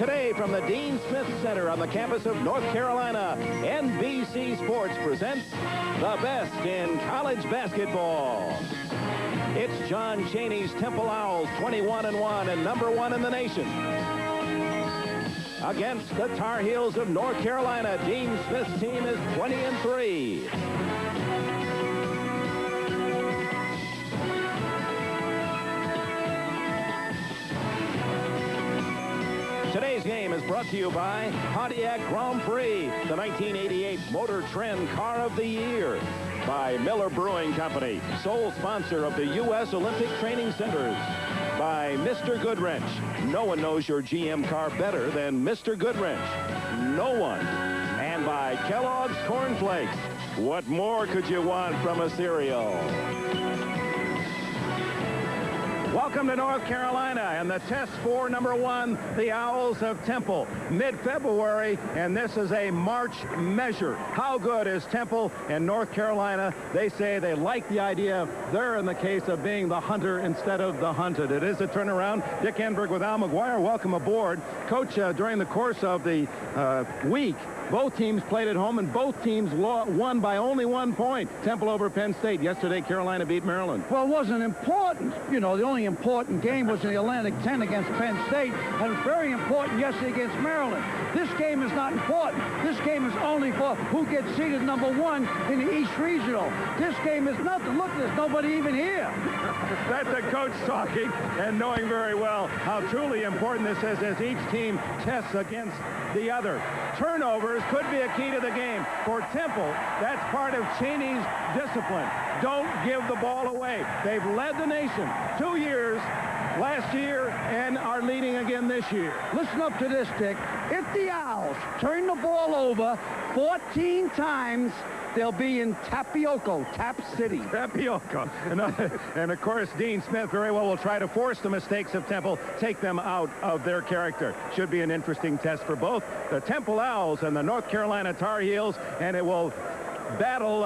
Today from the Dean Smith Center on the campus of North Carolina, NBC Sports presents the best in college basketball. It's John Chaney's Temple Owls, 21-1 and #1 in the nation, against the Tar Heels of North Carolina. Dean Smith's team is 20-3. Today's game is brought to you by Pontiac Grand Prix, the 1988 Motor Trend Car of the Year. By Miller Brewing Company, sole sponsor of the U.S. Olympic Training Centers. By Mr. Goodwrench. No one knows your GM car better than Mr. Goodwrench. No one. And by Kellogg's Corn Flakes. What more could you want from a cereal? Welcome to North Carolina and the test for #1, the Owls of Temple. Mid-February, and this is a March measure. How good is Temple and North Carolina? They say they like the idea. They're in the case of being the hunter instead of the hunted. It is a turnaround. Dick Enberg with Al McGuire. Welcome aboard. Coach, during the course of the week, both teams played at home, and both teams won by only 1 point. Temple over Penn State. Yesterday, Carolina beat Maryland. Well, it wasn't important. You know, the only important game was in the Atlantic 10 against Penn State, and it was very important yesterday against Maryland. This game is not important. This game is only for who gets seeded #1 in the East Regional. This game is nothing. Look, there's nobody even here. That's a coach talking and knowing very well how truly important this is as each team tests against the other. Turnovers could be a key to the game. For Temple, that's part of Chaney's discipline. Don't give the ball away. They've led the nation 2 years last year and are leading again this year. Listen up to this, Dick. If the Owls turn the ball over 14 times, they'll be in Tapioca, Tap City. Tapioca. And of course, Dean Smith very well will try to force the mistakes of Temple, take them out of their character. Should be an interesting test for both the Temple Owls and the North Carolina Tar Heels, and it will battle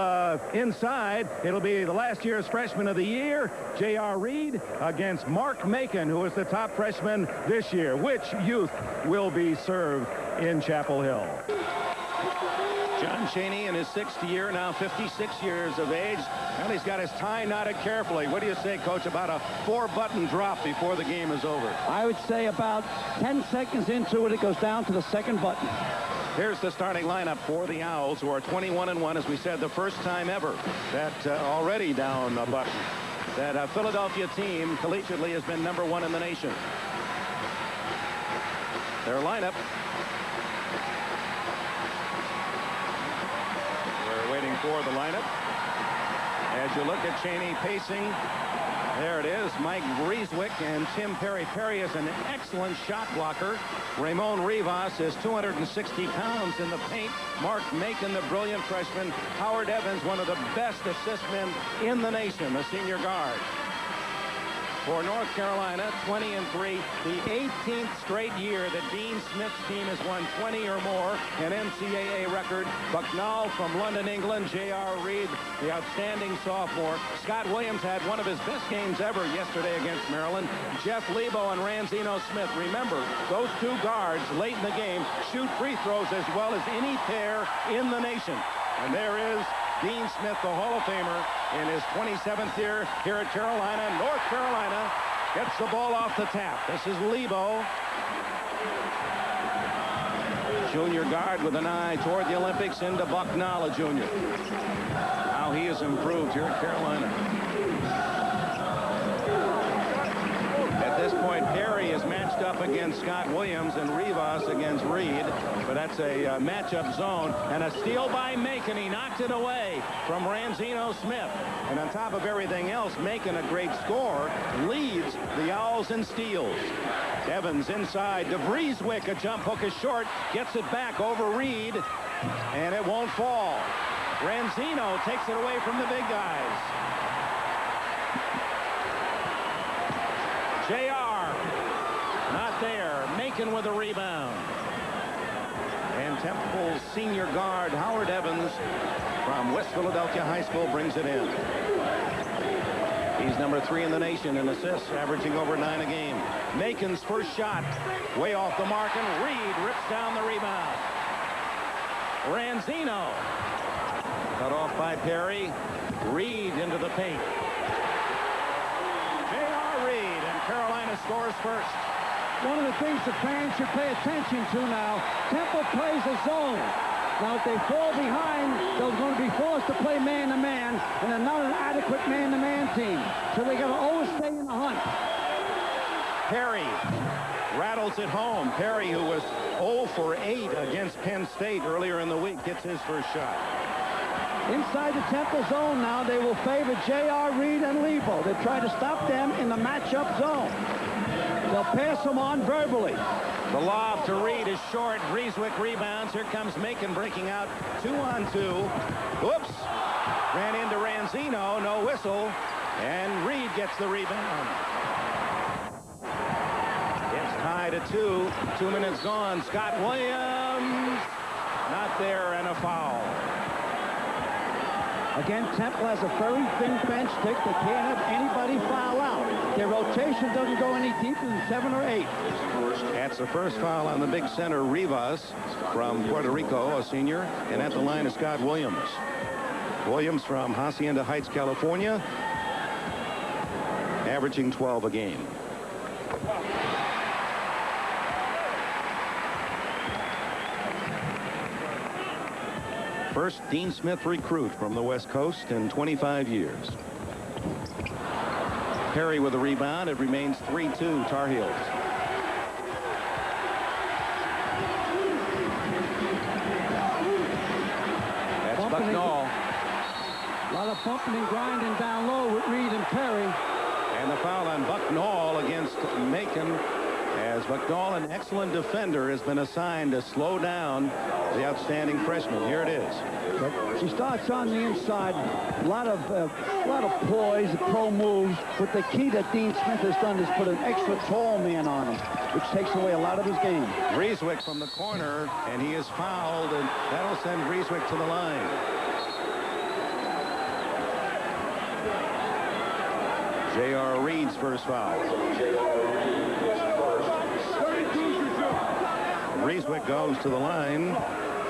inside. It'll be the last year's freshman of the year, J.R. Reed, against Mark Macon, who is the top freshman this year. Which youth will be served in Chapel Hill? John Chaney in his 6th year, now 56 years of age. Well, he's got his tie knotted carefully. What do you say, Coach, about a 4-button drop before the game is over? I would say about 10 seconds into it, it goes down to the 2nd button. Here's the starting lineup for the Owls, who are 21-1, as we said, the first time ever that already down a button. That Philadelphia team collegiately has been #1 in the nation. Their lineup. We're waiting for the lineup. As you look at Chaney pacing, there it is, Mike Vreeswijk and Tim Perry. Perry is an excellent shot blocker. Ramon Rivas is 260 pounds in the paint. Mark Macon, the brilliant freshman. Howard Evans, one of the best assist men in the nation, the senior guard. For North Carolina, 20-3, the 18th straight year that Dean Smith's team has won 20 or more, an NCAA record. Bucknell from London, England. J.R. Reed, the outstanding sophomore. Scott Williams had one of his best games ever yesterday against Maryland. Jeff Lebo and Ranzino Smith. Remember, those two guards late in the game shoot free throws as well as any pair in the nation. And there is Dean Smith, the Hall of Famer, in his 27th year here at Carolina. North Carolina gets the ball off the tap. This is Lebo. Junior guard with an eye toward the Olympics into Bucknell, a junior. How he has improved here at Carolina. At this point, Perry is matched up against Scott Williams and Rivas against Reed, but that's a matchup zone. And a steal by Macon. He knocked it away from Ranzino Smith. And on top of everything else, Macon, a great scorer, leads the Owls in steals. Evans inside. Vreeswijk, a jump hook is short, gets it back over Reed, and it won't fall. Ranzino takes it away from the big guys. J.R. not there. Macon with a rebound. And Temple's senior guard, Howard Evans, from West Philadelphia High School, brings it in. He He's number 3 in the nation in assists, averaging over 9 a game. Macon's first shot, way off the mark, and Reed rips down the rebound. Ranzino cut off by Perry. Reed into the paint. J.R. Reed, and Carolina scores first. One of the things the fans should pay attention to now, Temple plays a zone. Now, if they fall behind, they're going to be forced to play man-to-man, and they're not an adequate man-to-man team. So they got to always stay in the hunt. Perry rattles it home. Perry, who was 0 for 8 against Penn State earlier in the week, gets his first shot. Inside the Temple zone now, they will favor J.R. Reed and Lebo. They try to stop them in the matchup zone. They'll pass them on verbally. The lob to Reed is short. Grieswick rebounds. Here comes Macon breaking out 2-on-2. Whoops. Ran into Ranzino. No whistle. And Reed gets the rebound. It's tied at 2. 2 minutes gone. Scott Williams. Not there, and a foul. Again, Temple has a very thin bench stick. They can't have anybody foul out. Their rotation doesn't go any deeper than 7 or 8. That's the first foul on the big center, Rivas, from Puerto Rico, a senior. And at the line is Scott Williams. Williams from Hacienda Heights, California, averaging 12 a game. First Dean Smith recruit from the West Coast in 25 years. Perry with a rebound. It remains 3-2 Tar Heels. That's Bucknall. A lot of bumping and grinding down low with Reed and Perry. And the foul on Bucknall against Macon, as Bucknall, an excellent defender, has been assigned to slow down the outstanding freshman. Here it is. She starts on the inside. A lot of poise, pro moves. But the key that Dean Smith has done is put an extra tall man on him, which takes away a lot of his game. Grieswick from the corner, and he is fouled, and that'll send Grieswick to the line. J.R. Reed's first foul. Grieswick goes to the line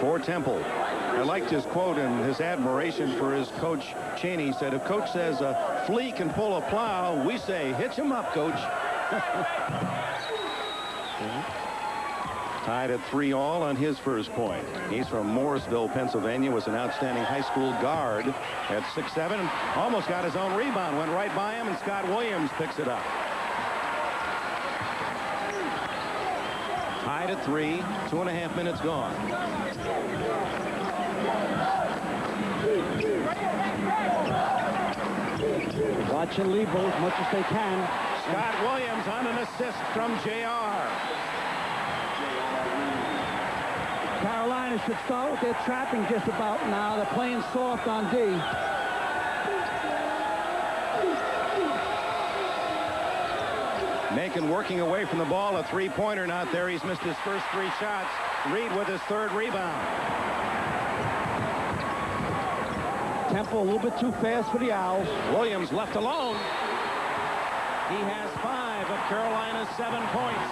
for Temple. I liked his quote and his admiration for his coach, Chaney. He said, if coach says a flea can pull a plow, we say, hitch him up, coach. Tied at 3-all on his first point. He's from Morrisville, Pennsylvania, was an outstanding high school guard at 6'7", almost got his own rebound, went right by him, and Scott Williams picks it up. Tied at 3, 2.5 minutes gone. Watching Lebo as much as they can. Scott Williams on an assist from J.R. Carolina should start with their trapping just about now. They're playing soft on D. Macon working away from the ball. A three-pointer not there. He's missed his first 3 shots. Reed with his 3rd rebound. Temple a little bit too fast for the Owls. Williams left alone. He has 5 of Carolina's 7 points.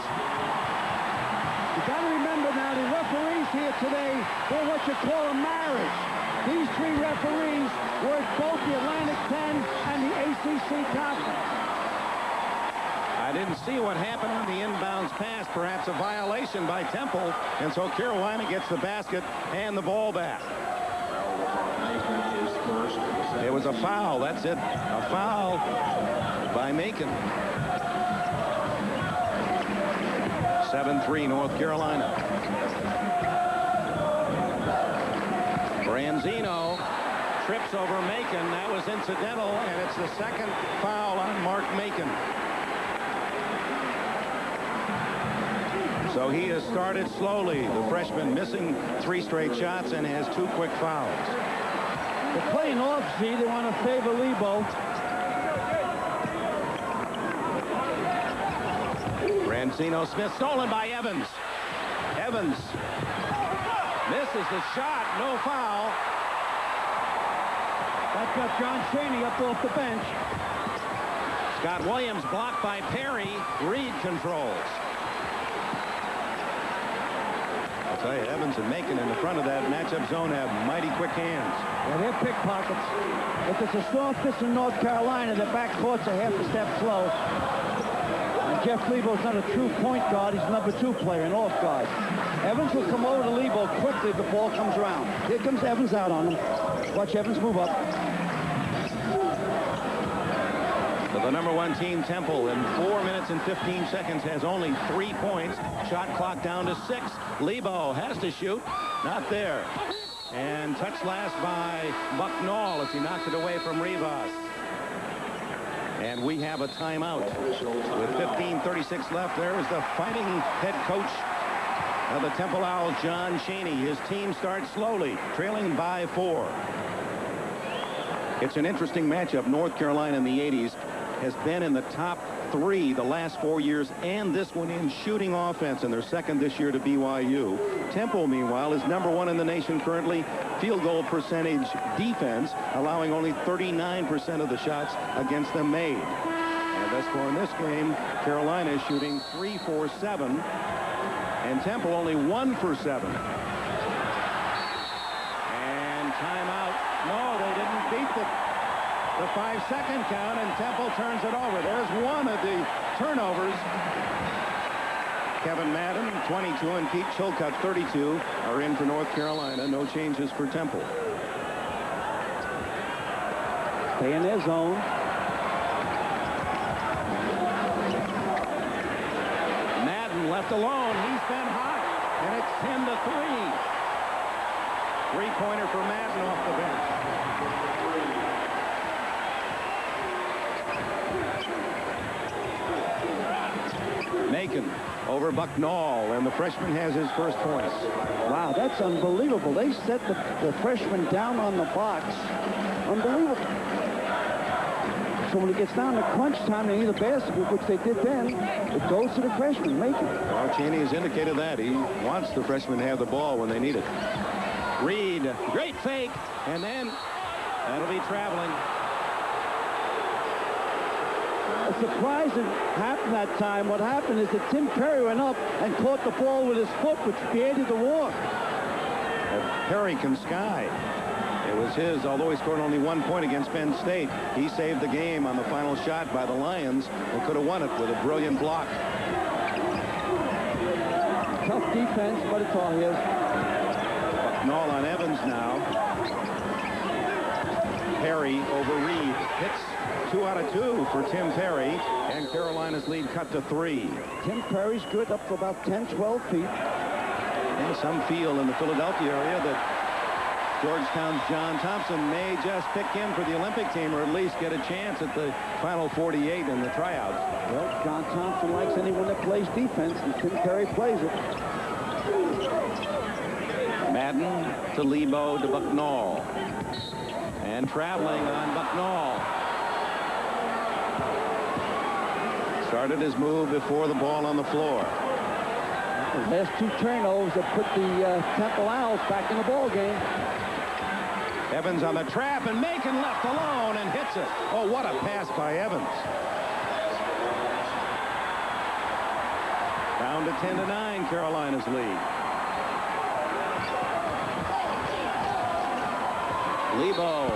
You got to remember now, the referees here today, they're what you call a marriage. These 3 referees were at both the Atlantic 10 and the ACC Conference. I didn't see what happened on the inbounds pass. Perhaps a violation by Temple. And so Carolina gets the basket and the ball back. It was a foul. That's it. A foul by Macon. 7-3 North Carolina. Ranzino trips over Macon. That was incidental, and it's the 2nd foul on Mark Macon. So he has started slowly. The freshman missing 3 straight shots and has 2 quick fouls. They're playing off Z. They want to favor Lebo. Ranzino Smith stolen by Evans. Evans misses the shot. No foul. That got John Chaney up off the bench. Scott Williams blocked by Perry. Reed controls. I'll tell you, Evans and Macon in the front of that matchup zone have mighty quick hands. Yeah, they're pickpockets. If it's a soft pitch in North Carolina, the back courts are half a step slow. And Jeff Lebo's not a true point guard. He's a #2 player, an off guard. Evans will come over to Lebo quickly if the ball comes around. Here comes Evans out on him. Watch Evans move up. So the #1 team, Temple, in 4 minutes and 15 seconds has only 3 points. Shot clock down to 6. Lebo has to shoot. Not there. And touched last by Bucknall as he knocked it away from Rivas. And we have a timeout. With 15:36 left, there is the fighting head coach of the Temple Owls, John Chaney. His team starts slowly, trailing by 4. It's an interesting matchup. North Carolina in the 80s has been in the top 3 the last 4 years, and this one in shooting offense, and they're second this year to BYU. Temple, meanwhile, is #1 in the nation currently. Field goal percentage defense, allowing only 39% of the shots against them made. And thus far in this game, Carolina is shooting 3 for 7, and Temple only 1 for 7. And timeout. No, they didn't beat the 5-second count, and Temple turns it over. There's one of the turnovers. Kevin Madden, 22, and Keith Chilcutt, 32, are in for North Carolina. No changes for Temple. Stay in their zone. Madden left alone. He's been hot, and it's 10-3. 3-pointer for Madden off the bench. Macon over Bucknall, and the freshman has his first points. Wow, that's unbelievable. They set the freshman down on the box. Unbelievable. So when it gets down to crunch time, they need a basket, which they did then. It goes to the freshman, Macon. Well, Chaney has indicated that. He wants the freshmen to have the ball when they need it. Reed, great fake, and then that'll be traveling. A surprise that happened that time. What happened is that Tim Perry went up and caught the ball with his foot, which created the walk. Perry can sky. It was his, although he scored only 1 point against Penn State. He saved the game on the final shot by the Lions and could have won it with a brilliant block. Tough defense, but it's all his. Bucknall on Evans now. Perry over Reed. Hits 2 out of 2 for Tim Perry, and Carolina's lead cut to 3. Tim Perry's good up for about 10, 12 feet. And some feel in the Philadelphia area that Georgetown's John Thompson may just pick him for the Olympic team, or at least get a chance at the final 48 in the tryouts. Well, John Thompson likes anyone that plays defense, and Tim Perry plays it. Madden to Lebo to Bucknall. And traveling on Bucknall. Started his move before the ball on the floor. The last 2 turnovers that put the Temple Owls back in the ball game. Evans on the trap, and Macon left alone and hits it. Oh, what a pass by Evans. Down to 10-9, Carolina's lead. Lebo.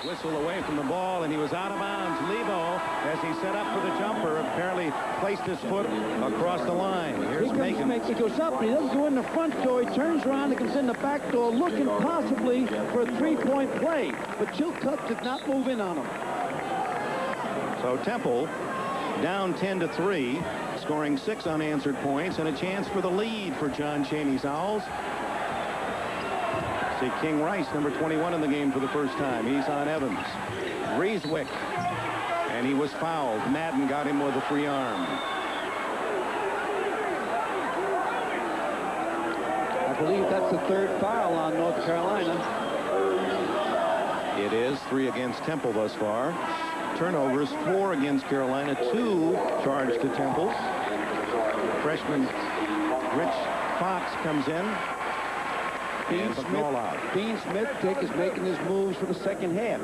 Whistle away from the ball, and he was out of bounds. Lebo, as he set up for the jumper, apparently placed his foot across the line. Here's Macon. He goes up, and he doesn't go in the front door. He turns around and comes in the back door, looking possibly for a 3-point play. But Chilcutt did not move in on him. So Temple down 10-3, scoring 6 unanswered points, and a chance for the lead for John Chaney's Owls. See King Rice, number 21 in the game for the first time. He's on Evans. Rieswick, and he was fouled. Madden got him with a free arm. I believe that's the 3rd foul on North Carolina. It is 3 against Temple thus far. Turnovers 4 against Carolina, 2 charged to Temple. Freshman Rich Fox comes in. Dean Smith is making his moves for the second half.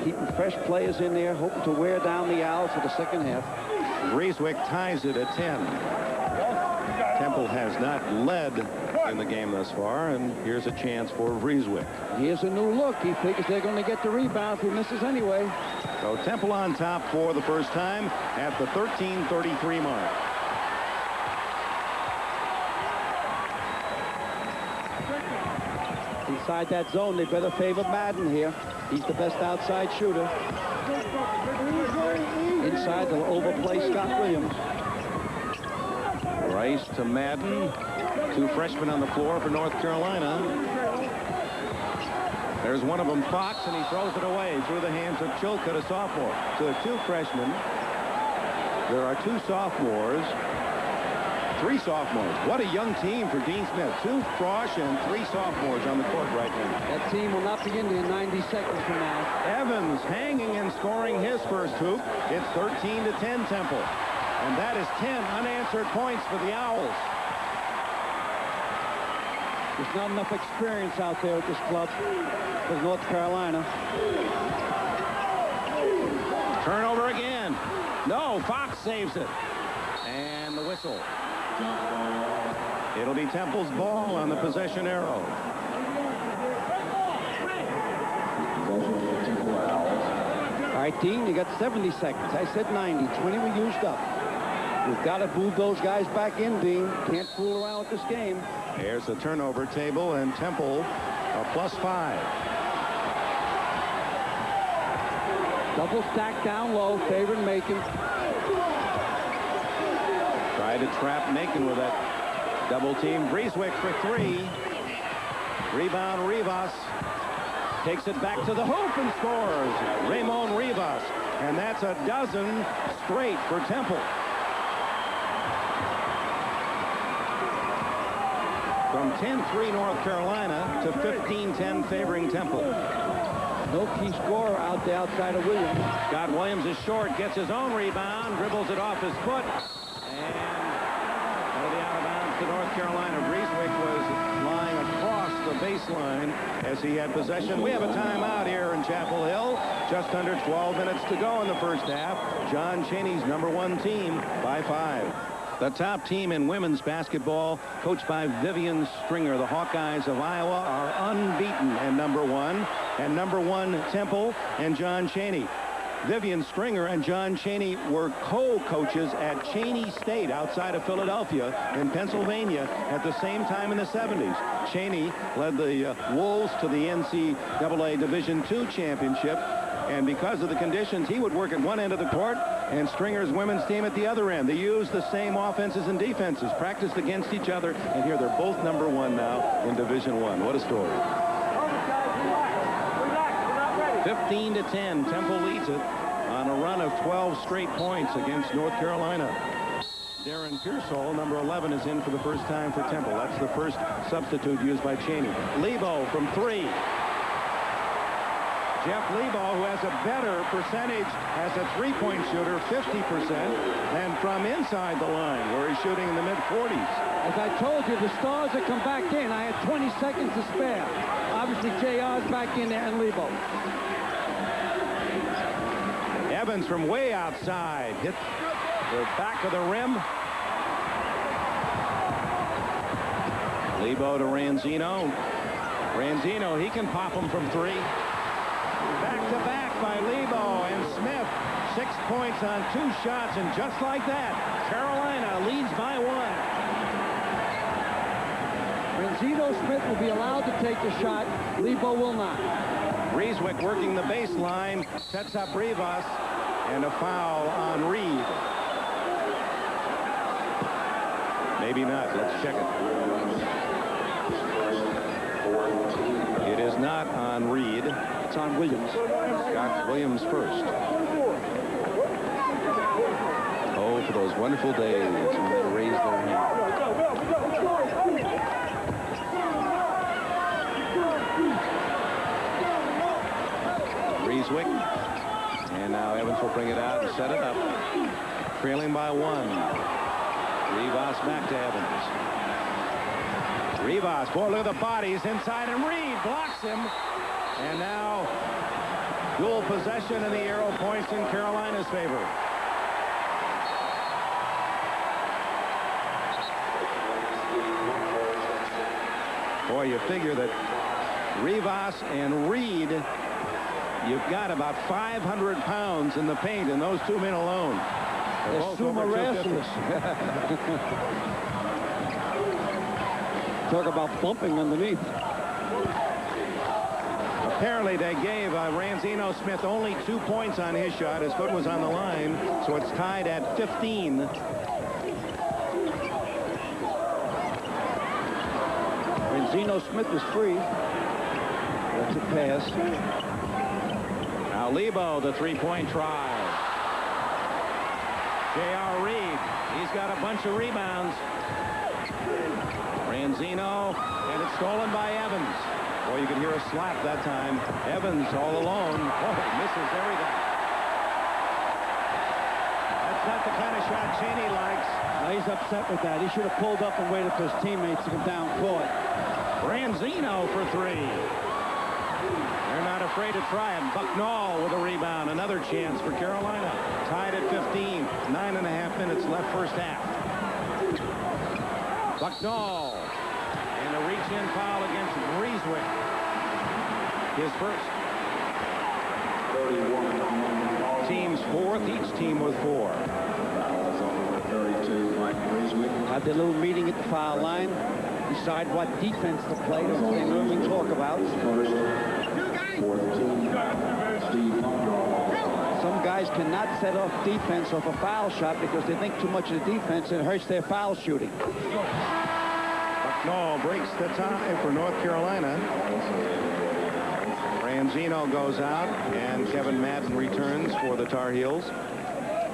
keeping fresh players in there, hoping to wear down the Owls for the second half. Grieswick ties it at 10. Temple has not led in the game thus far, and here's a chance for Grieswick. Here's a new look. He figures they're going to get the rebound if he misses anyway. So Temple on top for the first time at the 13:33 mark. Inside that zone, they better favor Madden here. He's the best outside shooter. Inside, they'll overplay Scott Williams. Rice to Madden. Two freshmen on the floor for North Carolina. There's one of them, Fox, and he throws it away through the hands of Chilcutt, a sophomore. So there are two freshmen. There are two sophomores. Three sophomores. What a young team for Dean Smith. Two Frosh and three sophomores on the court right now. That team will not begin in 90 seconds from now. Evans hanging and scoring his first hoop. It's 13-10 Temple. And that is 10 unanswered points for the Owls. There's not enough experience out there at this club for North Carolina. Turnover again. No, Fox saves it. And the whistle. It'll be Temple's ball on the possession arrow. All right, Dean, you got 70 seconds. I said 90. 20 we used up. We've got to move those guys back in, Dean. Can't fool around with this game. There's the turnover table, and Temple a +5. Double stack down low, favoring Macon. Try to trap Macon with that double team. Grieswick for three. Rebound Rivas. Takes it back to the hoop and scores. Ramon Rivas. And that's a dozen straight for Temple. From 10-3 North Carolina to 15-10 favoring Temple. No key scorer out there outside of Williams. Scott Williams is short, gets his own rebound, dribbles it off his foot, and that'll be out of bounds to North Carolina. Grieswick was lying across the baseline as he had possession. We have a timeout here in Chapel Hill. Just under 12 minutes to go in the first half. John Chaney's #1 team by 5. The top team in women's basketball, coached by Vivian Stringer. The Hawkeyes of Iowa are unbeaten and #1. And #1 Temple and John Chaney. Vivian Stringer and John Chaney were co-coaches at Chaney State outside of Philadelphia in Pennsylvania at the same time in the 70s. Chaney led the Wolves to the NCAA Division II championship. And because of the conditions, he would work at one end of the court and Stringer's women's team at the other end. They used the same offenses and defenses, practiced against each other, and here they're both #1 now in Division I. What a story. 15-10, Temple leads it on a run of 12 straight points against North Carolina. Darren Pearsall, #11, is in for the first time for Temple. That's the first substitute used by Chaney. Lebo from 3. Jeff Lebo, who has a better percentage as a three-point shooter, 50%, and from inside the line, where he's shooting in the mid-40s. As I told you, the Stars have come back in. I had 20 seconds to spare. Obviously, JR's back in there and Lebo. Evans from way outside hit the back of the rim. Lebo to Ranzino. Ranzino, he can pop him from 3. Back-to-back by Lebo and Smith. 6 points on 2 shots, and just like that, Carolina leads by 1. Ranzino Smith will be allowed to take the shot. Lebo will not. Grieswick working the baseline, sets up Rivas, and a foul on Reed. Maybe not. Let's check it. It is not on Reed. It's on Williams. Scott Williams first. Oh, for those wonderful days when they raised their hand. Grieswick. And now Evans will bring it out and set it up. Trailing by 1. Rivas back to Evans. Rivas, boy, look at the bodies inside, and Reed blocks him. And now Dual possession and the arrow points in Carolina's favor. Boy, you figure that Rivas and Reed, you've got about 500 pounds in the paint in those two men alone. They're sumo wrestlers. Talk about bumping underneath. Apparently, they gave Ranzino Smith only 2 points on his shot. His foot was on the line, so it's tied at 15. Ranzino Smith is free. That's a pass. Now Lebo, the three-point try. J.R. Reed, he's got a bunch of rebounds. Ranzino, and it's stolen by Evans. Boy, you could hear a slap that time. Evans all alone. Boy, misses everything. That's not the kind of shot Cheney likes. Now he's upset with that. He should have pulled up and waited for his teammates to come down court. Ranzino for three. They're not afraid to try him. Bucknall with a rebound. Another chance for Carolina. Tied at 15. 9.5 minutes left first half. Bucknall. And a reach-in foul against Breezewick. His first. Teams fourth. Each team with 4. 32, Mike Breezewick. Had their little meeting at the foul line. Decide what defense to play. That's what they normally talk about. First, fourth team, Steve Bucknall. Some guys cannot set off defense off a foul shot because they think too much of the defense and it hurts their foul shooting. Bucknall breaks the tie for North Carolina. Ranzino goes out, and Kevin Madden returns for the Tar Heels.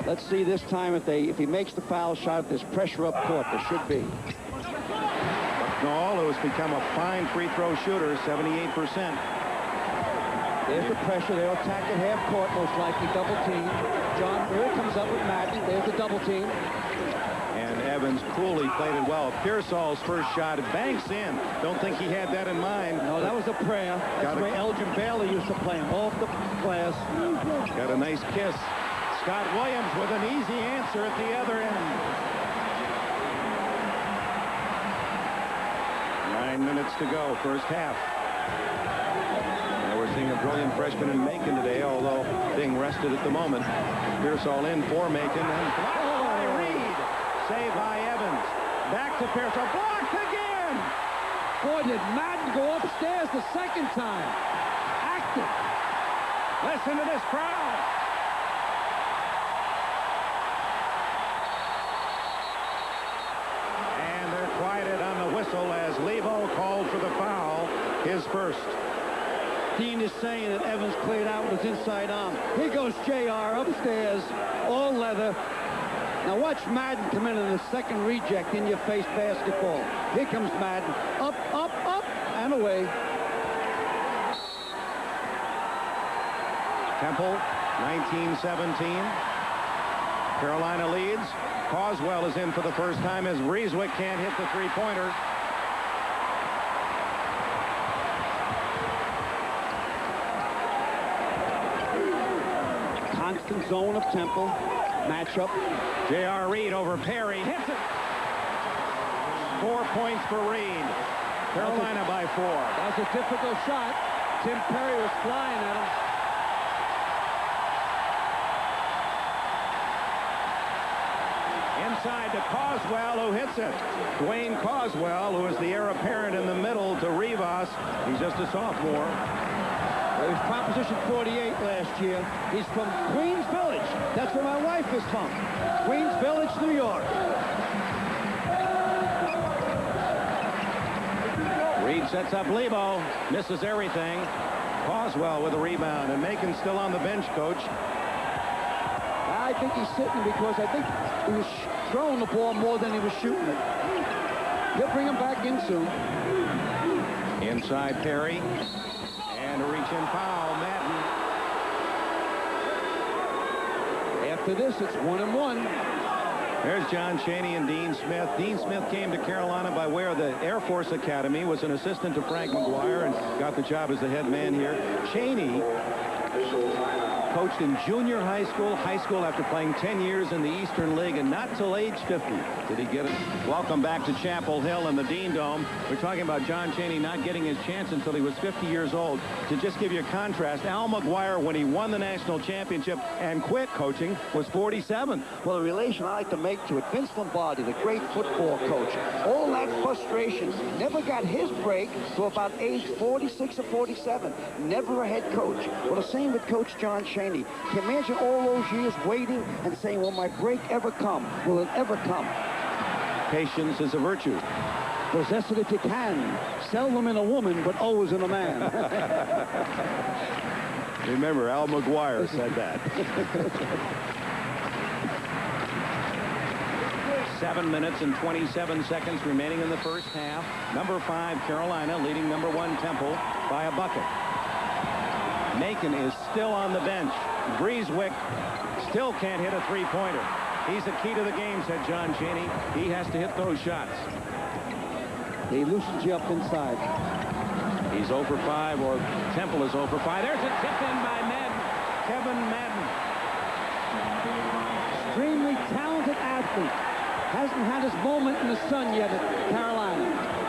Let's see this time if he makes the foul shot, if there's pressure up court. There should be. Bucknall, who has become a fine free throw shooter, 78%. There's the pressure. They'll attack at half court, most likely double team. John Beard comes up with Madden. There's the double team. And Evans coolly played it well. Pearsall's first shot banks in. Don't think he had that in mind. No, that was a prayer. That's where Elgin Baylor used to play him off the glass. Got a nice kiss. Scott Williams with an easy answer at the other end. 9 minutes to go, first half. Now we're seeing a brilliant freshman in Macon today, although being rested at the moment. Pearsall in for Macon, and blocked by Reed. Saved by Evans. Back to Pearsall. Blocked again! Boy, did Madden go upstairs the second time. Active. Listen to this crowd. And they're quieted on the whistle as Lebo called for the foul, his first. Dean is saying that Evans cleared out with his inside arm. Here goes JR upstairs, all leather. Now watch Madden come in the second reject in-your-face basketball. Here comes Madden. Up, up, up, and away. Temple, 19-17. Carolina leads. Coswell is in for the first time as Breezewick can't hit the three-pointer. Constant zone of Temple. Matchup. J.R. Reed over Perry. Hits it. 4 points for Reed. Carolina by 4. That was a difficult shot. Tim Perry was flying at him. Inside to Coswell, who hits it. Dwayne Coswell, who is the heir apparent in the middle to Rivas. He's just a sophomore. He was Proposition 48 last year. He's from Queens Village. That's where my wife is from. Queens Village, New York. Reed sets up Lebo. Misses everything. Coswell with a rebound. And Macon's still on the bench, Coach. I think he's sitting because I think he was throwing the ball more than he was shooting it. He'll bring him back in soon. Inside Perry. And a reach-in foul, Madden. After this, it's 1-1. There's John Cheney and Dean Smith. Dean Smith came to Carolina by way of the Air Force Academy, was an assistant to Frank McGuire, and got the job as the head man here. Cheney Coached in junior high school after playing 10 years in the Eastern League, and not till age 50 did he get it. Welcome back to Chapel Hill and the Dean Dome. We're talking about John Chaney not getting his chance until he was 50 years old. To just give you a contrast, Al McGuire, when he won the national championship and quit coaching, was 47. Well, the relation I like to make to it, Vince Lombardi, the great football coach, all that frustration, never got his break to about age 46 or 47. Never a head coach. Well, the same with Coach John Chaney. Can you imagine all those years waiting and saying, will my break ever come? Will it ever come? Patience is a virtue. Possess it if you can. Seldom in a woman, but always in a man. Remember, Al McGuire said that. 7 minutes and 27 seconds remaining in the first half. Number 5, Carolina, leading number 1, Temple, by a bucket. Macon is still on the bench. Breeswick still can't hit a three-pointer. He's the key to the game, said John Chaney. He has to hit those shots. He loosens you up inside. He's 0 for 5, or Temple is 0 for 5. There's a tip in by Madden. Kevin Madden. Extremely talented athlete. Hasn't had his moment in the sun yet at Carolina.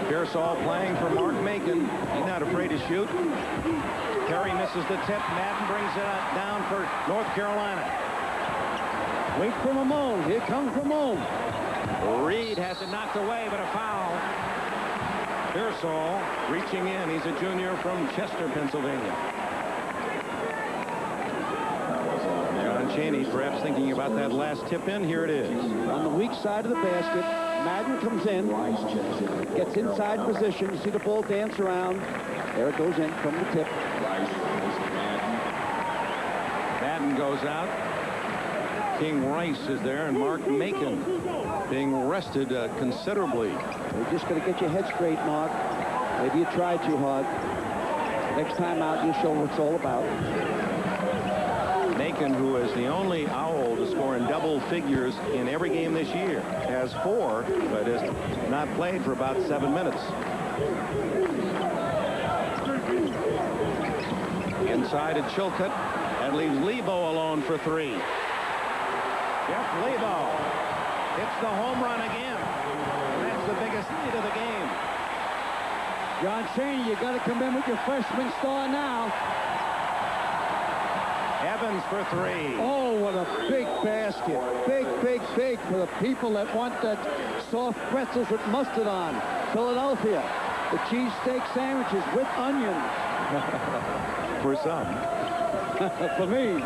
Pearsall playing for Mark Macon. He's not afraid to shoot. Perry misses the tip. Madden brings it down for North Carolina. Wait for Ramon. Here comes Ramon. Reed has it knocked away, but a foul. Pearsall reaching in. He's a junior from Chester, Pennsylvania. John Chaney perhaps thinking about that last tip in. Here it is. On the weak side of the basket, Madden comes in, gets inside position. You see the ball dance around. There it goes in from the tip. Madden goes out. King Rice is there, and Mark Macon being rested considerably. You're just going to get your head straight, Mark. Maybe you tried too hard. Next time out, you'll show what it's all about. Macon, who is the only Owl to score in double figures in every game this year, has 4, but has not played for about 7 minutes. Inside at Chilcutt. That leaves Lebo alone for 3. Jeff Lebo hits the home run again. That's the biggest lead of the game. John Chaney, you got to come in with your freshman star now. Evans for 3. Oh, what a big basket. Big, big, big for the people that want that soft pretzels with mustard on. Philadelphia. The cheesesteak sandwiches with onions. For some. For me.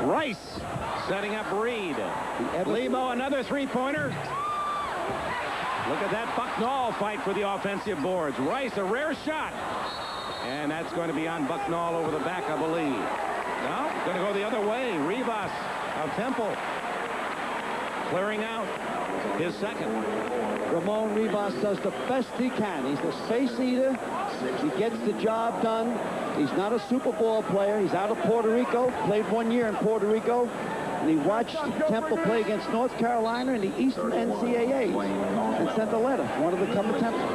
Rice setting up Reed. Lebo, another three-pointer. Look at that Bucknall fight for the offensive boards. Rice, a rare shot. And that's going to be on Bucknall over the back, I believe. No, going to go the other way. Rivas of Temple clearing out his second. Ramon Rivas does the best he can. He's the space eater. He gets the job done. He's not a Super Bowl player. He's out of Puerto Rico. Played 1 year in Puerto Rico. And he watched Temple play against North Carolina in the Eastern NCAA and sent a letter. Wanted to come to Temple.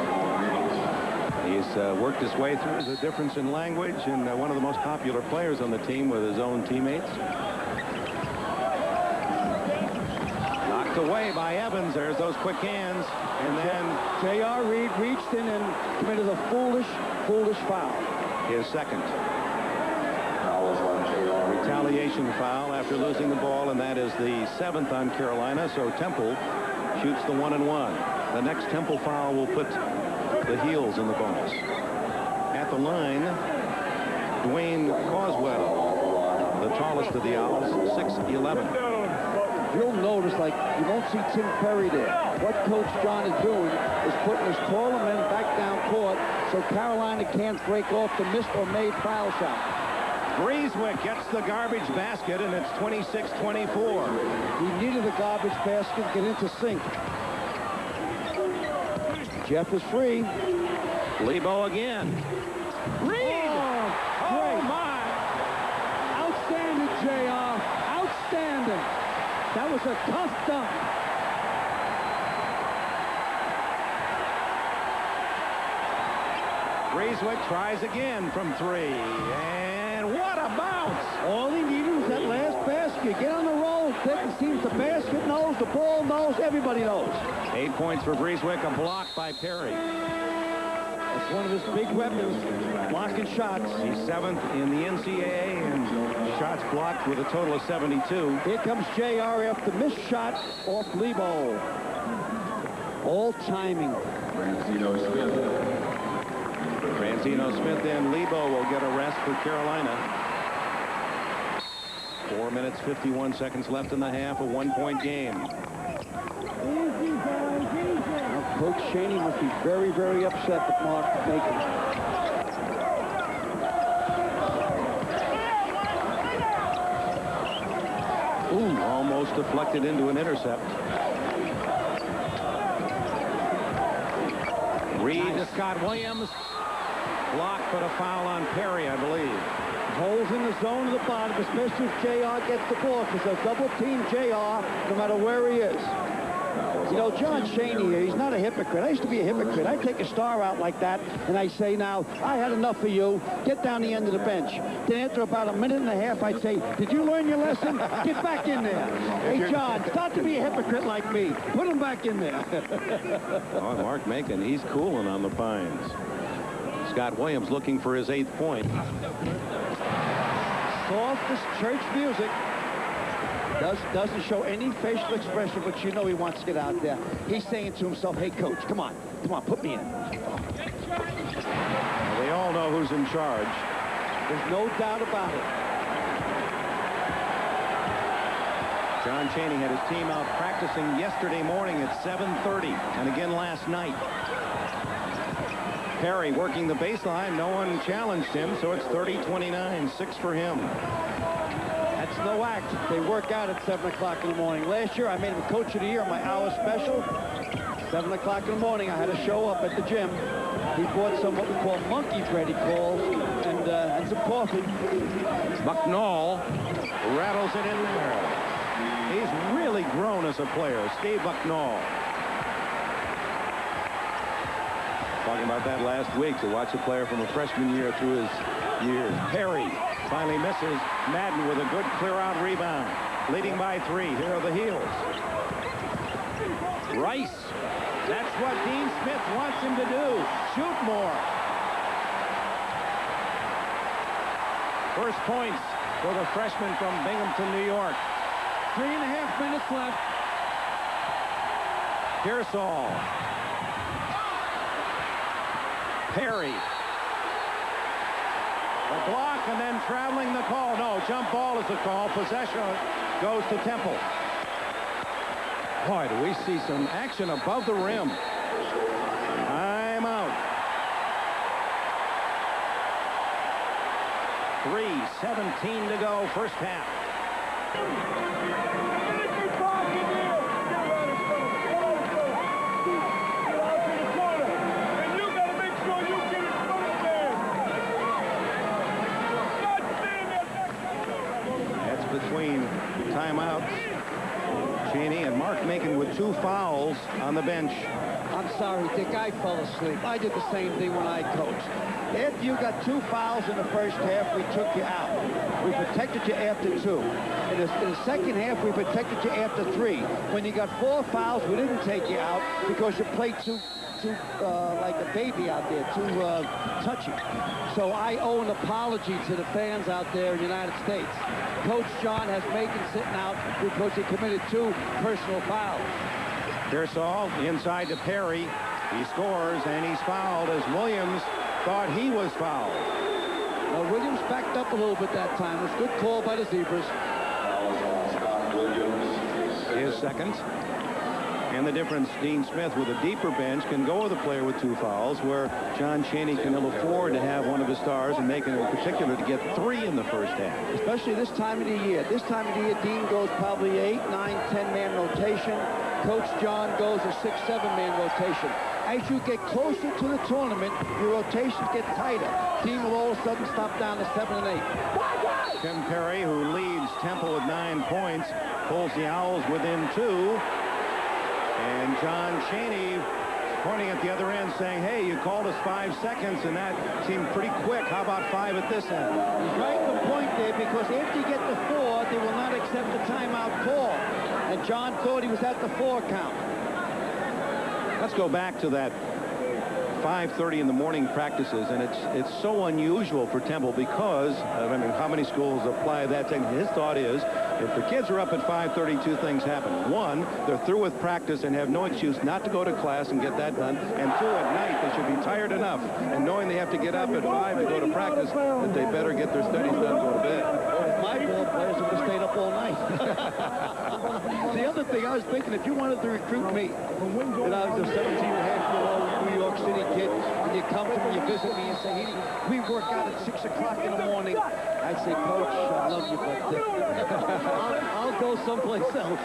He's worked his way through the difference in language, and one of the most popular players on the team with his own teammates. Knocked away by Evans. There's those quick hands. And then J.R. Reed reached in and committed a foolish, foolish foul. His second. Retaliation foul after losing the ball, and that is the 7th on Carolina. So Temple shoots the 1-and-1. The next Temple foul will put the heels in the bonus. At the line, Dwayne Coswell, the tallest of the Owls, 6'11". You'll notice, like, you won't see Tim Perry there. What Coach John is doing is putting his taller men back down court so Carolina can't break off the missed or made foul shot. Breeswick gets the garbage basket, and it's 26-24. He needed a garbage basket to get into sync. Jeff is free. Lebo again. Reed! Oh my! Outstanding, JR. Outstanding. That was a tough dunk. Rieswick tries again from 3. And what a bounce! All he needed was that last basket. Get on the roll. It seems the basket knows, the ball knows, everybody knows. 8 points for Brieswick, a block by Perry. That's one of his big weapons, blocking shots. He's 7th in the NCAA and shots blocked with a total of 72. Here comes JR after missed shot off Lebo. All timing. Branzino Smith. Branzino Smith and Lebo will get a rest for Carolina. 4 minutes, 51 seconds left in the half, a 1-point game. Now, Coach Chaney must be very, very upset with Mark Macon. Ooh, almost deflected into an intercept. Reed to Scott Williams. Blocked, but a foul on Perry, I believe. Holes in the zone of the bottom, especially if JR gets the ball, because they'll double team JR no matter where he is. You know, John Chaney here, he's not a hypocrite. I used to be a hypocrite. I'd take a star out like that, and I'd say, now, I had enough of you. Get down the end of the bench. Then after about a minute and a half, I'd say, did you learn your lesson? Get back in there. Hey, John, start to be a hypocrite like me. Put him back in there. Oh, Mark Macon, he's cooling on the Pines. Scott Williams looking for his 8th point. Softest church music. Doesn't show any facial expression, but you know he wants to get out there. He's saying to himself, hey, coach, come on, put me in. Well, they all know who's in charge. There's no doubt about it. John Chaney had his team out practicing yesterday morning at 7:30 and again last night. Perry working the baseline. No one challenged him, so it's 30-29, 6 for him. That's no act. They work out at 7 o'clock in the morning. Last year, I made him Coach of the Year, my hour special. 7 o'clock in the morning, I had to show up at the gym. He bought some what we call monkey bread, he calls, and some coffee. Bucknall rattles it in there. He's really grown as a player, Steve Bucknall. Talking about that last week, to watch a player from a freshman year through his years. Perry finally misses. Madden with a good clear-out rebound. Leading by 3. Here are the heels. Rice. That's what Dean Smith wants him to do. Shoot more. First points for the freshman from Binghamton, New York. 3.5 minutes left. Pearsall. Perry. The block and then traveling the call. No, jump ball is the call. Possession goes to Temple. Boy, do we see some action above the rim. Time out. 3:17 to go, first half. Between timeouts, Chaney and Mark Macon with 2 fouls on the bench. I'm sorry, Dick, I fell asleep. I did the same thing when I coached. After you got 2 fouls in the first half, we took you out. We protected you after 2. In the second half, we protected you after 3. When you got 4 fouls, we didn't take you out because you played too like a baby out there, too touchy. So I owe an apology to the fans out there in the United States. Coach John has Macon sitting out because he committed 2 personal fouls. Pearsall inside to Perry. He scores, and he's fouled as Williams thought he was fouled. Now, Williams backed up a little bit that time. It was a good call by the Zebras. Scott Williams. His second. And the difference, Dean Smith with a deeper bench can go with a player with 2 fouls, where John Chaney can ill afford to have one of his stars, and Macon in particular to get 3 in the first half. Especially this time of the year. This time of the year, Dean goes probably 8, 9, 10-man rotation. Coach John goes a 6, 7-man rotation. As you get closer to the tournament, your rotations get tighter. Team will all of a sudden stop down to 7 and 8. Tim Perry, who leads Temple with 9 points, pulls the Owls within 2. And John Chaney pointing at the other end saying, hey, you called us 5 seconds, and that seemed pretty quick. How about 5 at this end? He's right in the point there, because after you get to 4, they will not accept the timeout call. And John thought he was at the 4 count. Let's go back to that 5:30 in the morning practices, and it's so unusual for Temple because I mean, how many schools apply that thing? His thought is, if the kids are up at 5:30, 2 things happen. 1, they're through with practice and have no excuse not to go to class and get that done. And 2, at night, they should be tired enough and knowing they have to get up at 5 to go to practice that they better get their studies done and go to bed. My ball players would have stayed up all night. The other thing I was thinking, if you wanted to recruit me, and I was a 17-and-a-half-year-old New York City kid, and you come to me, you visit me, and say, hey, we work out at 6 o'clock in the morning, I'd say, Coach, I love you, but I'll go someplace else.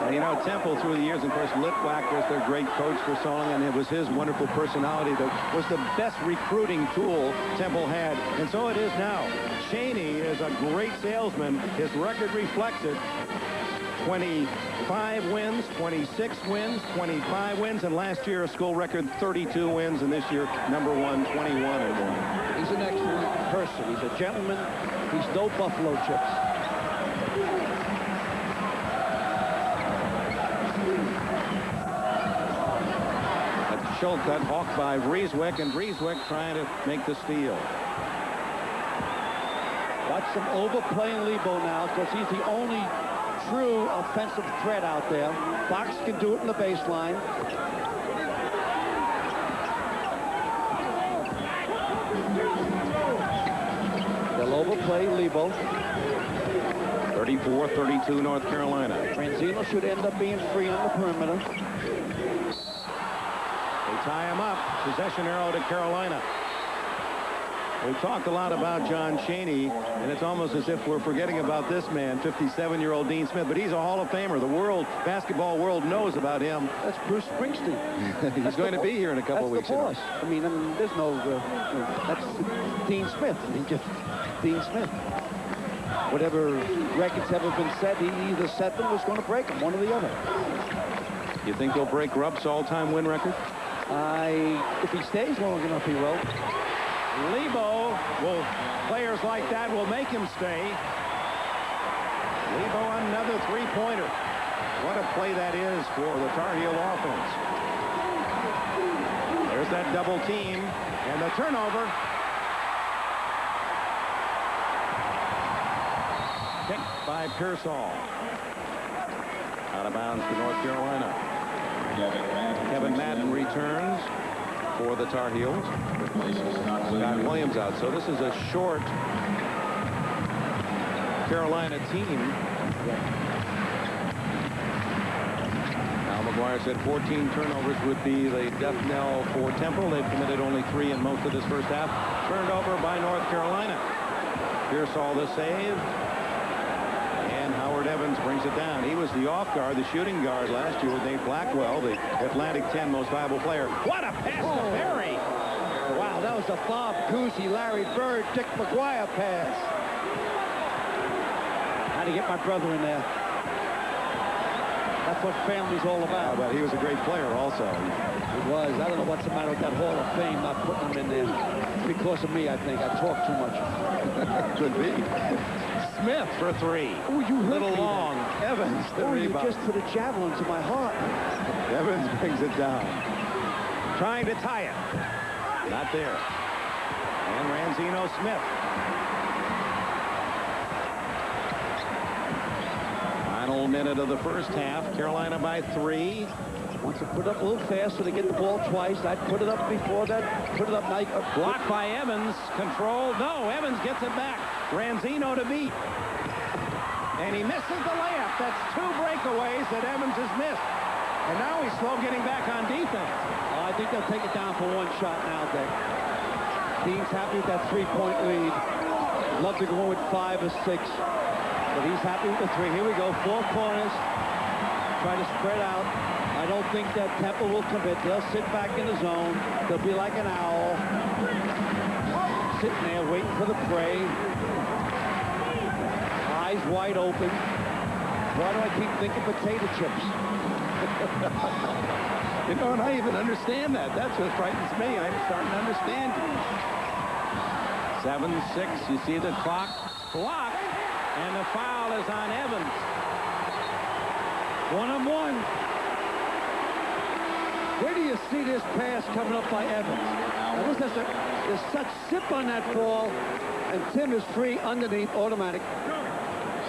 And, you know, Temple, through the years, of course, Litwack was their great coach for so long, and it was his wonderful personality that was the best recruiting tool Temple had, and so it is now. Cheney is a great salesman. His record reflects it. 25 wins, 26 wins, 25 wins, and last year a school record 32 wins, and this year number 1, 21 and 1. He's an excellent person. He's a gentleman. He's no buffalo chips. That's Schultz, that hawk by Vrieswick, and Vrieswick trying to make the steal. Watch some overplaying Lebo now, because he's the only true offensive threat out there. Fox can do it in the baseline. They'll overplay Lebo. 34-32 North Carolina. Franzino should end up being free on the perimeter. They tie him up. Possession arrow to Carolina. We've talked a lot about John Cheney, and it's almost as if we're forgetting about this man, 57-year-old Dean Smith, but he's a Hall of Famer. The basketball world knows about him. That's Bruce Springsteen. He's going to be here in a couple of weeks. That's the boss. I mean, there's no, that's Dean Smith. Dean Smith. Whatever records ever been set, he either set them or was going to break them, one or the other. You think he'll break Rupp's all-time win record? If he stays long enough, he will. Lebo players like that will make him stay. Lebo, another three-pointer. What a play that is for the Tar Heel offense. There's that double team and the turnover. Picked by Pearsall. Out of bounds to North Carolina. Kevin Madden returns for the Tar Heels. Scott Williams out. So this is a short Carolina team. Al McGuire said 14 turnovers would be the death knell for Temple. They've committed only 3 in most of this first half. Turned over by North Carolina. Pearsall the save. And Howard Evans brings it down. He was the off guard, the shooting guard last year with Nate Blackwell, the Atlantic 10 most valuable player. What a pass to Berry! Wow, that was a Bob Cousy, Larry Bird, Dick McGuire pass. How to get my brother in there. That's what family's all about. But he was a great player also. He was. I don't know what's the matter with that Hall of Fame, not putting him in there. Because of me, I think. I talk too much. Could be. Smith for 3. Oh, you hurt little me long. Then. Evans, the rebound. You just put a javelin to my heart. Evans brings it down. Trying to tie it. Not there. And Ranzino Smith. Final minute of the first half. Carolina by 3. Wants to put it up a little faster to get the ball twice. I'd put it up before that. Put it up night. Blocked by Evans. Controlled. No, Evans gets it back. Ranzino to beat. And he misses the layup. That's 2 breakaways that Evans has missed. And now he's slow getting back on defense. I think they'll take it down for 1 shot now, Dick. Dean's happy with that 3-point lead. Love to go with 5 or 6. But he's happy with the 3. Here we go. 4 corners. Try to spread out. I don't think that Temple will commit. They'll sit back in the zone. They'll be like an owl. Sitting there waiting for the prey. Eyes wide open. Why do I keep thinking potato chips? You know, and I even understand that. That's what frightens me. I'm starting to understand you. 7-6. You see the clock blocked, and the foul is on Evans. 1-on-1. Where do you see this pass coming up by Evans? Now, this has there's such zip on that ball, and Tim is free underneath automatic.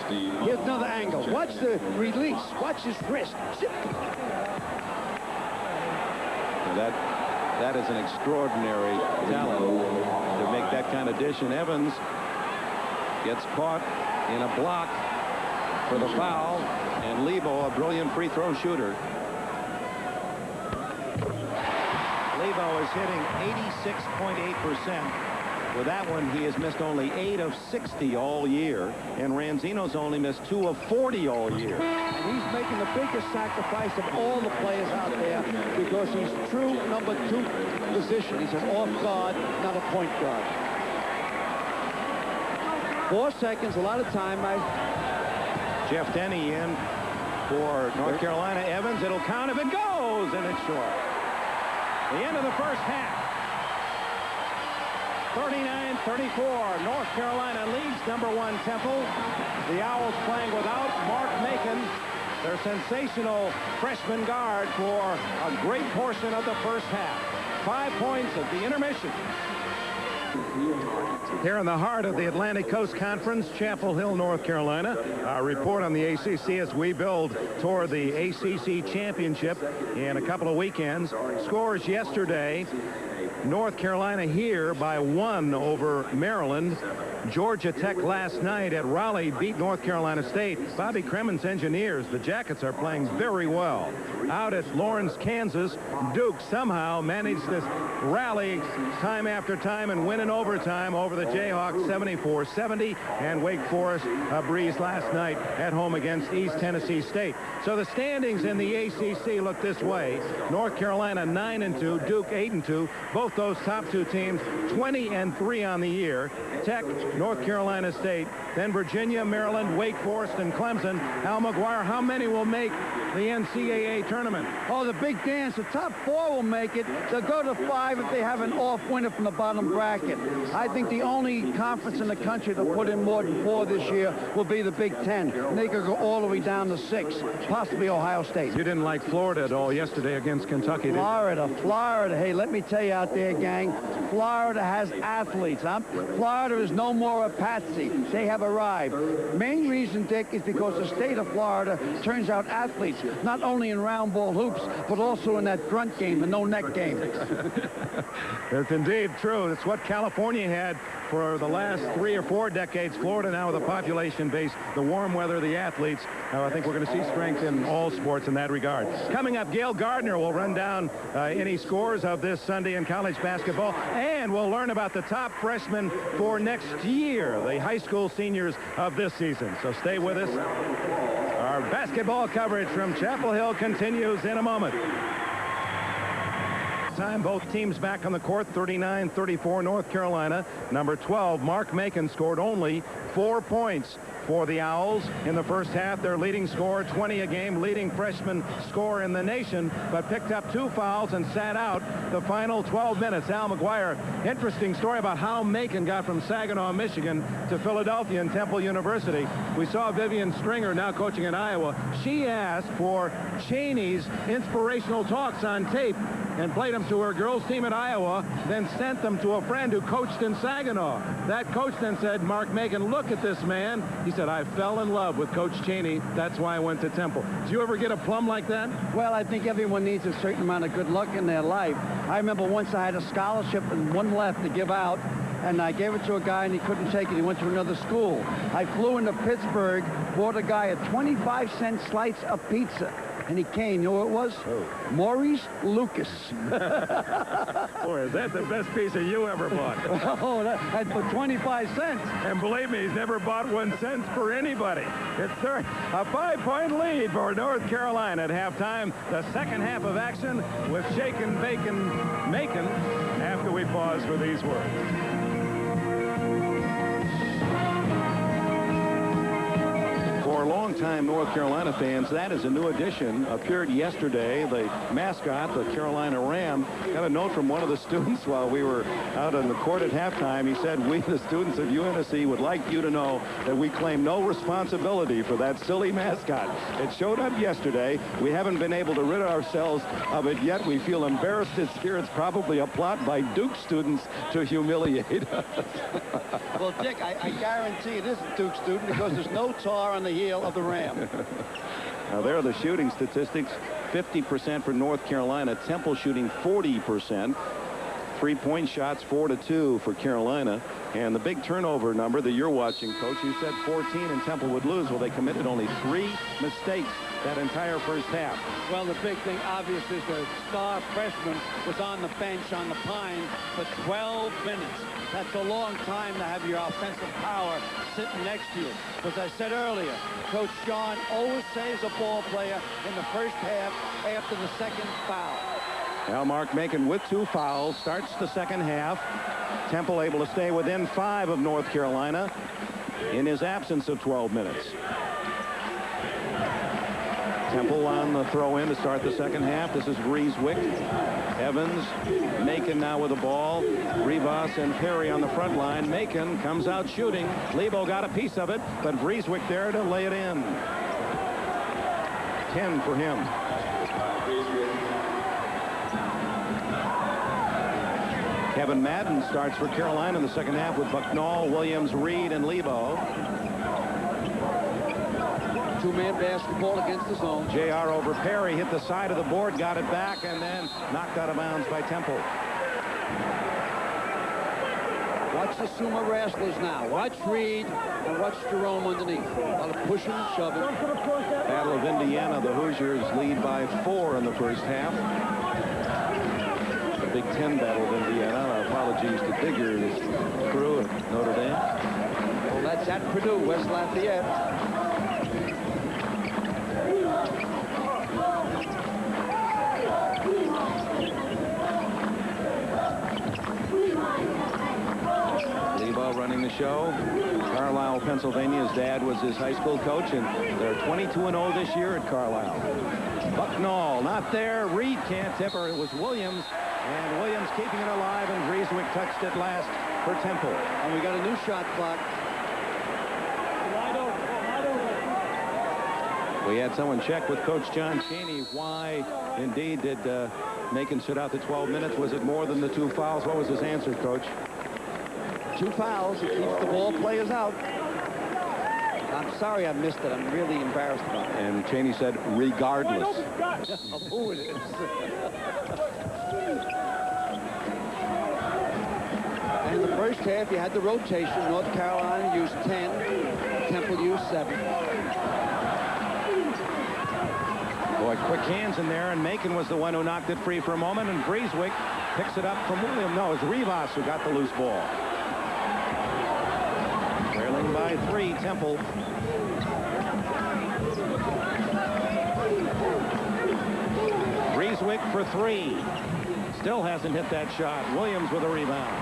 Here's another angle. Watch the release. Watch his wrist. Zip. That is an extraordinary talent to make that kind of dish, and Evans gets caught in a block for the foul, and Lebo, a brilliant free throw shooter. Lebo is hitting 86.8%. With that one, he has missed only 8 of 60 all year, and Ranzino's only missed 2 of 40 all year. And he's making the biggest sacrifice of all the players out there because he's true number 2 position. He's an off guard, not a point guard. 4 seconds, a lot of time. Jeff Denny in for North Carolina. Evans, it'll count if it goes, and it's short. The end of the first half. 39-34. North Carolina leads #1 Temple. The Owls playing without Mark Macon, their sensational freshman guard, for a great portion of the first half. 5 points at the intermission. Here in the heart of the Atlantic Coast Conference, Chapel Hill, North Carolina. Our report on the ACC as we build toward the ACC championship in a couple of weekends. Scores yesterday. North Carolina here by 1 over Maryland. Georgia Tech last night at Raleigh beat North Carolina State. Bobby Cremen's Engineers, the Jackets, are playing very well. Out at Lawrence, Kansas, Duke somehow managed this rally time after time and win in overtime over the Jayhawks 74-70, and Wake Forest a breeze last night at home against East Tennessee State. So the standings in the ACC look this way. North Carolina 9-2, Duke 8-2. Both those top 2 teams 20-3 on the year. Tech, North Carolina State, then Virginia, Maryland, Wake Forest, and Clemson. Al McGuire, how many will make the NCAA tournament? Oh, the big dance. The top 4 will make it. They'll go to 5 if they have an off winner from the bottom bracket. I think the only conference in the country to put in more than 4 this year will be the Big Ten. And they could go all the way down to 6, possibly Ohio State. You didn't like Florida at all yesterday against Kentucky, did you? Florida. Hey, let me tell you out there, gang, Florida has athletes. Florida is no more a patsy. They have arrived. Main reason, Dick, is because the state of Florida turns out athletes, not only in round ball hoops, but also in that grunt game, the no-net game. It's indeed true. It's what California had for the last 3 or 4 decades. Florida now with a population base, the warm weather, the athletes. I think we're going to see strength in all sports in that regard. Coming up, Gail Gardner will run down any scores of this Sunday in college basketball, and we'll learn about the top freshmen for next year, the high school seniors of this season. So stay with us. Our basketball coverage from Chapel Hill continues in a moment. Time, both teams back on the court. 39-34 North Carolina. Number 12, Mark Macon, scored only 4 points for the Owls in the first half. Their leading scorer, 20 a game, leading freshman scorer in the nation, but picked up 2 fouls and sat out the final 12 minutes. Al McGuire, interesting story about how Macon got from Saginaw, Michigan to Philadelphia and Temple University. We saw Vivian Stringer, now coaching in Iowa. She asked for Cheney's inspirational talks on tape and played them to her girls team at Iowa, then sent them to a friend who coached in Saginaw. That coach then said, Mark Macon, look at this man. He said, I fell in love with Coach Cheney. That's why I went to Temple. Did you ever get a plum like that? Well, I think everyone needs a certain amount of good luck in their life. I remember once I had a scholarship and one left to give out, and I gave it to a guy and he couldn't take it. He went to another school. I flew into Pittsburgh, bought a guy a 25-cent slice of pizza. And he came. You know what it was? Oh. Maurice Lucas. Boy, is that the best pizza you ever bought? Oh, that's for 25 cents. And believe me, he's never bought 1 cent for anybody. It's a 5-point lead for North Carolina at halftime. The second half of action with Shake and Bacon Macon after we pause for these words. For For longtime North Carolina fans, that is a new addition. Appeared yesterday. The mascot, the Carolina Ram, got a note from one of the students while we were out on the court at halftime. He said, "We, the students of UNSC, would like you to know that we claim no responsibility for that silly mascot. It showed up yesterday. We haven't been able to rid ourselves of it yet. We feel embarrassed it's here. It's probably a plot by Duke students to humiliate us." Well, Dick, I guarantee it isn't Duke student because there's no tar on the heel of the Ram. Now, there are the shooting statistics. 50% for North Carolina. Temple shooting 40%. Three-point shots 4-2 for Carolina. And the big turnover number that you're watching, Coach, you said 14 and Temple would lose. Well, they committed only 3 mistakes that entire first half. Well, the big thing, obviously, is the star freshman was on the bench on the Pine for 12 minutes. That's a long time to have your offensive power sitting next to you. As I said earlier, Coach John always saves a ball player in the first half after the second foul. Now, Mark Macon with 2 fouls starts the second half. Temple able to stay within 5 of North Carolina in his absence of 12 minutes. Temple on the throw-in to start the second half. This is Grieswick, Evans, Macon now with the ball. Rivas and Perry on the front line. Macon comes out shooting. Lebo got a piece of it, but Grieswick there to lay it in. 10 for him. Kevin Madden starts for Carolina in the second half with Bucknall, Williams, Reed, and Lebo. Two-man basketball against the zone. JR over Perry, hit the side of the board, got it back, and then knocked out of bounds by Temple. Watch the Sumo Wrestlers now. Watch Reed and watch Jerome underneath. A lot of pushing and shoving. Battle of Indiana. The Hoosiers lead by 4 in the first half. The Big Ten Battle of Indiana. Our apologies to Digger's crew at Notre Dame. Well, that's at Purdue, West Lafayette. Lebo running the show. Carlisle, Pennsylvania. His dad was his high school coach, and they're 22-0 this year at Carlisle. Bucknall not there. Reed can't tip her. It was Williams, and Williams keeping it alive, and Grieswick touched it last for Temple. And we got a new shot clock. We had someone check with Coach John Chaney why indeed did Macon sit out the 12 minutes. Was it more than the 2 fouls? What was his answer, Coach? 2 fouls. It keeps the ball players out. I'm sorry I missed it. I'm really embarrassed about it. And Chaney said, regardless. Of who it is. And in the first half, you had the rotation. North Carolina used 10. Temple used 7. Boy, quick hands in there, and Macon was the one who knocked it free for a moment, and Grieswick picks it up from William. No, it's Rivas who got the loose ball. Trailing by 3, Temple. Grieswick for 3. Still hasn't hit that shot. Williams with a rebound.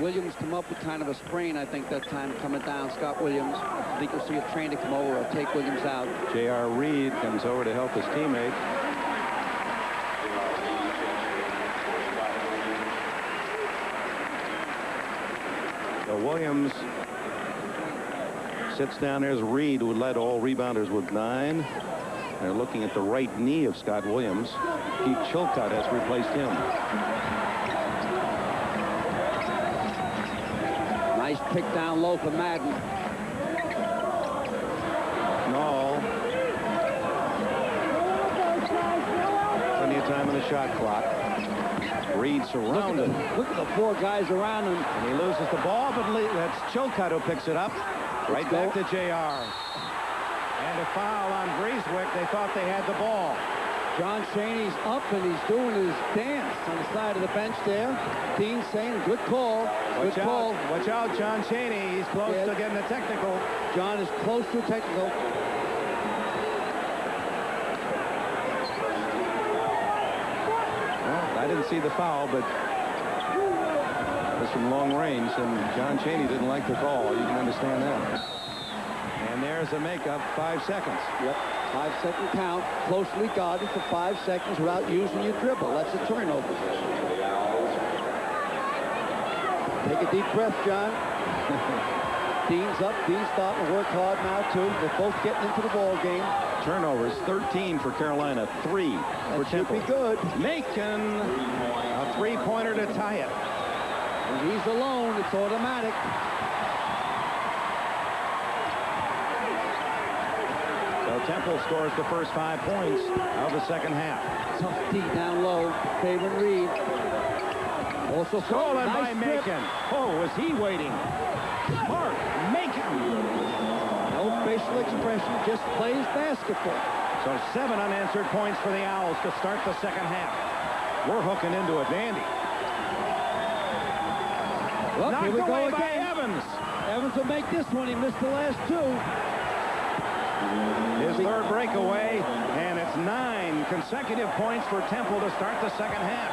Williams come up with kind of a sprain, I think, that time coming down. Scott Williams. I think you'll see a trainer come over or take Williams out. J.R. Reed comes over to help his teammate. So Williams sits down. There's Reed, who led all rebounders with 9. They're looking at the right knee of Scott Williams. Pete Chilcott has replaced him. Nice pick down low for Madden. No. Plenty of time on the shot clock. Reed surrounded. Look at the 4 guys around him. And he loses the ball, but that's Chilcott who picks it up. Right back to JR. And a foul on Grieswick. They thought they had the ball. John Chaney's up and he's doing his dance on the side of the bench there. Dean saying, good call. Good call. Watch out, John Chaney. He's close to getting a technical. John is close to a technical. Well, I didn't see the foul, but was from long range, and John Chaney didn't like the call. You can understand that. And there's a makeup, 5 seconds. Yep, 5-second count, closely guarded for 5 seconds without using your dribble. That's a turnover. Take a deep breath, John. Dean's up. Dean's starting to work hard now, too. They're both getting into the ball game. Turnovers, 13 for Carolina, 3 for Temple. Should be good. Macon, a three-pointer to tie it. When he's alone, it's automatic. So Temple scores the first 5 points of the second half. Tough D down low. Favorite Reed. Also Stolen nice by strip. Macon. Oh, was he waiting? Mark Macon. No facial expression, just plays basketball. So 7 unanswered points for the Owls to start the second half. We're hooking into it, Vandy. Well, Knocked here we go away by again. Evans. Evans will make this one. He missed the last 2. His third breakaway, and it's 9 consecutive points for Temple to start the second half.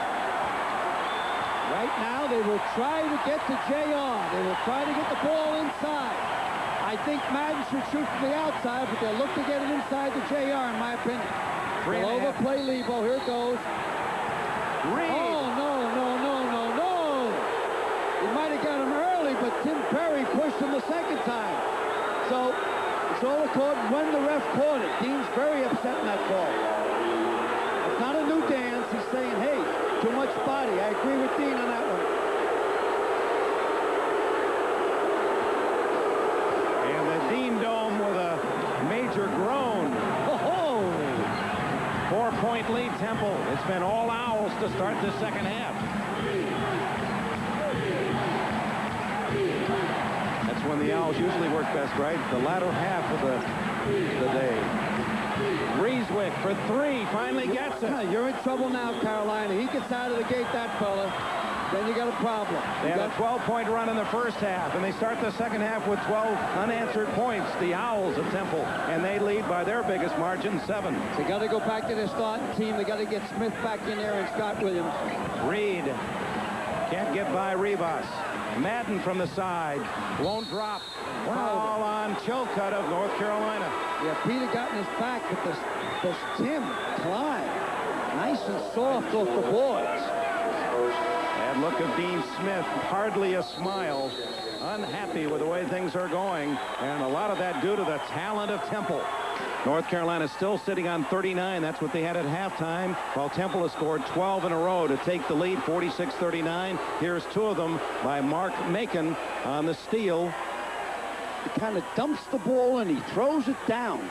Right now, they will try to get to JR. They will try to get the ball inside. I think Madden should shoot from the outside, but they'll look to get it inside to JR, in my opinion. They'll overplay Lebo. Here it goes. Reed. Oh, no. He might have got him early, but Tim Perry pushed him the second time. So it's all according when the ref caught it. Dean's very upset in that call. It's not a new dance. He's saying, hey, too much body. I agree with Dean on that one. And the Dean Dome with a major groan. Oh! 4-point lead, Temple. It's been all Owls to start the second half. That's when the Owls usually work best, right? The latter half of the day. Rieswick for 3, finally gets it. You're in trouble now, Carolina. He gets out of the gate, that fella. Then you got a problem. They had a 12-point run in the first half, and they start the second half with 12 unanswered points, the Owls of Temple, and they lead by their biggest margin, 7. They got to go back to their starting team. They got to get Smith back in there and Scott Williams. Reed can't get by Rivas. Madden from the side, won't drop. Foul on Chilcutt of North Carolina. Yeah, Peter got in his back, but this Tim Klein, nice and soft off the boards. Bad look of Dean Smith, hardly a smile, unhappy with the way things are going, and a lot of that due to the talent of Temple. North Carolina still sitting on 39. That's what they had at halftime, while Temple has scored 12 in a row to take the lead, 46-39. Here's 2 of them by Mark Macon on the steal. He kind of dumps the ball and he throws it down.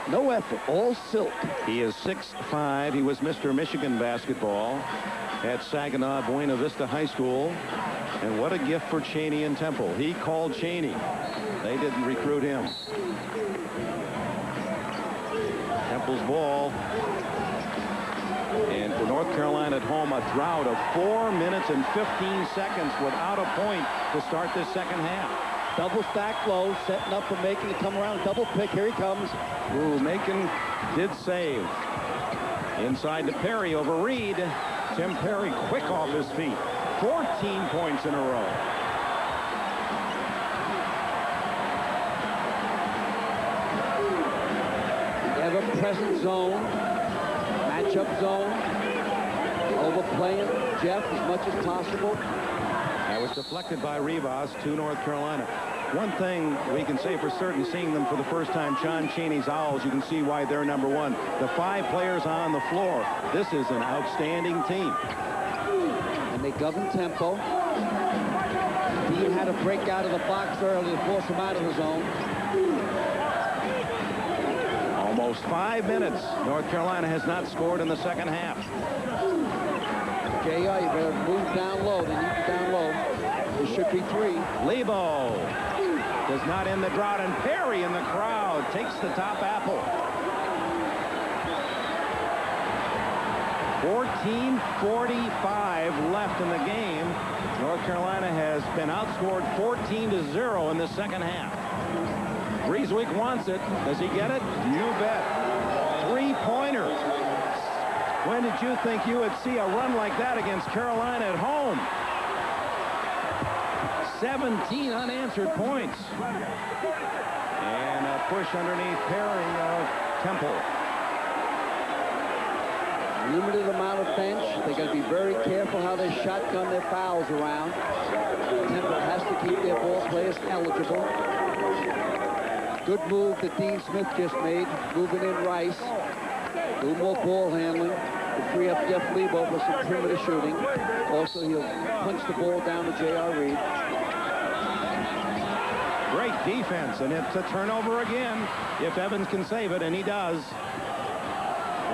No effort, all silk. He is 6'5". He was Mr. Michigan basketball at Saginaw Buena Vista High School. And what a gift for Chaney and Temple. He called Chaney. They didn't recruit him. Temple's ball. And for North Carolina at home, a drought of 4 minutes and 15 seconds without a point to start this second half. Double stack low, setting up for Macon to come around. Double pick, here he comes. Ooh, Macon did save. Inside to Perry over Reed. Tim Perry quick off his feet. 14 points in a row. Ever-present zone, matchup zone, overplaying Jeff as much as possible. That was deflected by Rivas to North Carolina. One thing we can say for certain, seeing them for the first time, John Chaney's Owls, you can see why they're number 1. The 5 players on the floor. This is an outstanding team. And they govern tempo. Dean had to break out of the box early to force him out of the zone. Almost 5 minutes. North Carolina has not scored in the second half. JR, you better move down low. They need you down low. There should be 3. Lebo does not end the drought, and Perry in the crowd takes the top apple. 14:45 left in the game. North Carolina has been outscored 14-0 in the second half. Rieswick wants it. Does he get it? You bet. 3-pointer. When did you think you would see a run like that against Carolina at home? 17 unanswered points. And a push underneath Perry of Temple. Limited amount of bench. They got to be very careful how they shotgun their fouls around. Temple has to keep their ball players eligible. Good move that Dean Smith just made, moving in Rice. A little more ball handling to free up Jeff Lebo for some perimeter shooting. Also, he'll punch the ball down to J.R. Reed. Great defense, and it's a turnover again if Evans can save it, and he does.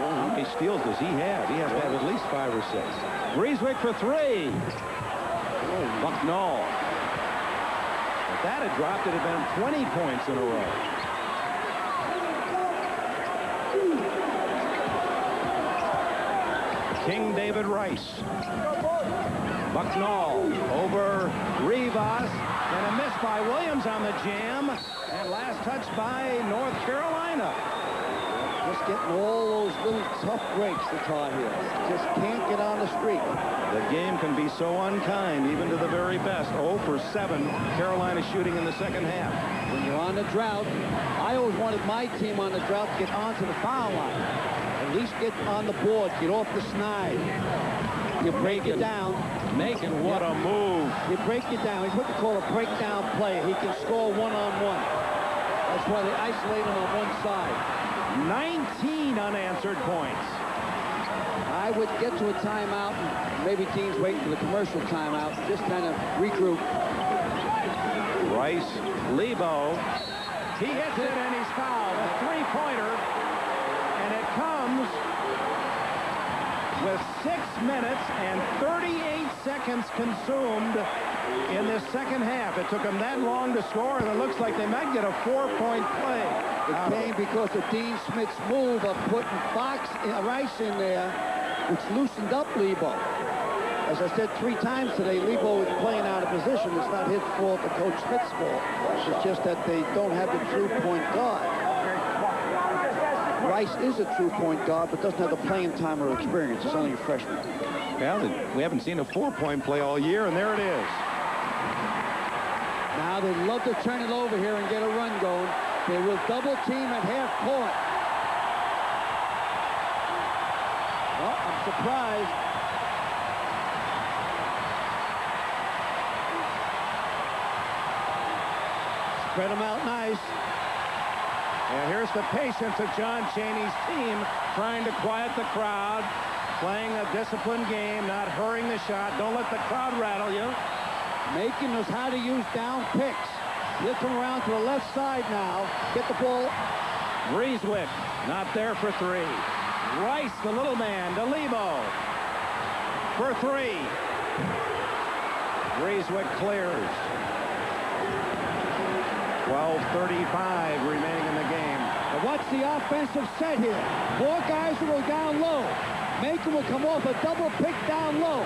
Oh, how many steals does he have? He has to have at least 5 or 6. Grieswick for 3. Oh, Bucknall. If that had dropped, it had been 20 points in a row. King David Rice. Bucknall over Rivas, and a miss by Williams on the jam, and last touch by North Carolina. Just getting all those little tough breaks, the Tar Heels. Just can't get on the streak. The game can be so unkind, even to the very best. 0 for 7, Carolina shooting in the second half. When you're on the drought, I always wanted my team on the drought to get onto the foul line. At least get on the board, get off the snide. You break it down. Macon, what a move. You break it down. He's what they call a breakdown player. He can score one-on-one. That's why they isolate him on one side. 19 unanswered points. I would get to a timeout, and maybe teams waiting for the commercial timeout, just kind of regroup. Rice, Lebo. He hits it, and he's fouled. A three-pointer, and it comes with 6 minutes and 38 seconds consumed in this second half. It took them that long to score, and it looks like they might get a 4-point play. It came because of Dean Smith's move of putting Rice in there, which loosened up Lebo. As I said 3 times today, Lebo is playing out of position. It's not his fault or Coach Smith's fault. It's just that they don't have the true point guard. Rice is a true point guard, but doesn't have the playing time or experience. It's only a freshman. Well, we haven't seen a 4-point play all year, and there it is. Now they'd love to turn it over here and get a run going. They will double team at half court. Well, I'm surprised. Spread them out nice. And here's the patience of John Chaney's team, trying to quiet the crowd, playing a disciplined game, not hurrying the shot. Don't let the crowd rattle you. Macon knows how to use down picks. He'll come around to the left side now. Get the ball. Grieswick, not there for 3. Rice, the little man, to Lebo for 3. Grieswick clears. 12:35 remaining in the game. But what's the offensive set here? 4 guys will go down low. Macon will come off a double pick down low.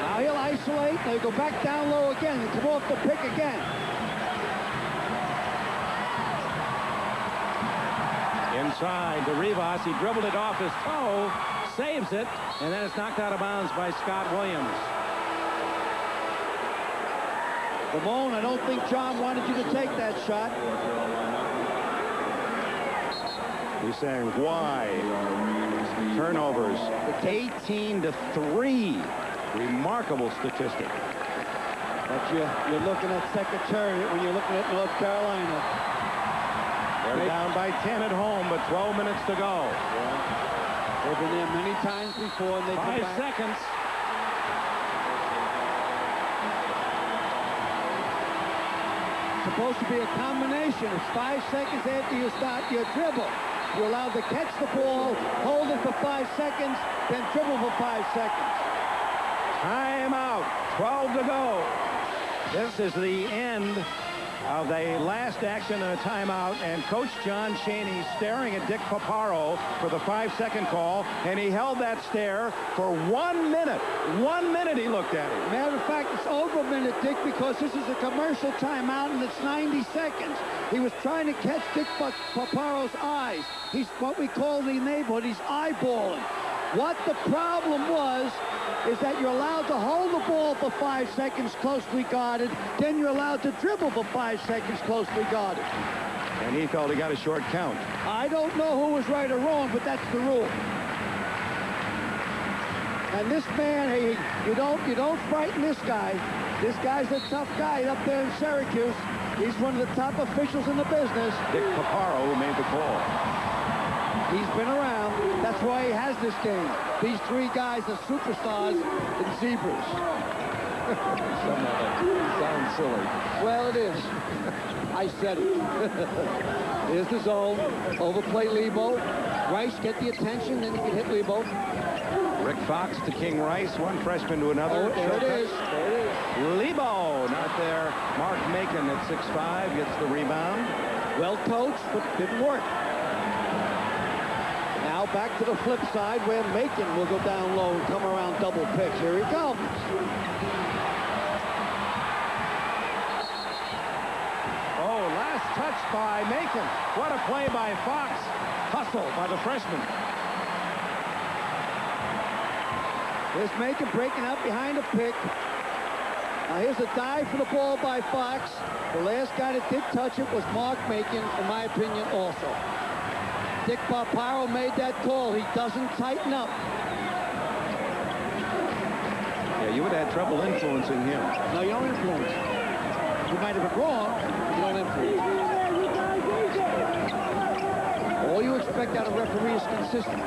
Now he'll isolate. They'll go back down low again and come off the pick again. Inside to Rivas. He dribbled it off his toe, saves it, and then it's knocked out of bounds by Scott Williams. Ramon, I don't think John wanted you to take that shot. He's saying why? Turnovers 18-3. Remarkable statistic. But you're looking at Secretariat when you're looking at North Carolina. They're down by 10 at home, but 12 minutes to go. Yeah. They've been there many times before, and they 5 seconds. Supposed to be a combination. It's 5 seconds after you start your dribble. You're allowed to catch the ball, hold it for 5 seconds, then dribble for 5 seconds. Timeout. 12 to go. This is the end of the last action and a timeout, and Coach John Chaney staring at Dick Paparo for the 5-second call, and he held that stare for 1 minute. 1 minute he looked at it. Matter of fact, it's over a minute, Dick, because this is a commercial timeout and it's 90 seconds. He was trying to catch Dick Paparo's eyes. He's what we call in the neighborhood, he's eyeballing. What the problem was is that you're allowed to hold the ball for 5 seconds closely guarded, then you're allowed to dribble for 5 seconds closely guarded. And he felt he got a short count. I don't know who was right or wrong, but that's the rule. And this man, hey, you don't frighten this guy. This guy's a tough guy up there in Syracuse. He's one of the top officials in the business. Dick Paparo who made the call. He's been around. That's why he has this game. These 3 guys are superstars in Zebras. Some of it sounds silly. Well, it is. I said it. Here's the zone. Overplay Lebo. Rice, get the attention, then you can hit Lebo. Rick Fox to King Rice, one freshman to another. Oh, there it is. There it is. Lebo not there. Mark Macon at 6'5" gets the rebound. Well coached, but didn't work. Now back to the flip side where Macon will go down low and come around double pick. Here he comes. Oh, last touch by Macon. What a play by Fox. Hustle by the freshman. There's Macon breaking out behind the pick. Now here's a dive for the ball by Fox. The last guy that did touch it was Mark Macon, in my opinion, also. Dick Paparo made that call. He doesn't tighten up. Yeah, you would have had trouble influencing him. No, you don't influence. You might have been wrong, but you don't influence. All you expect out of referee is consistency.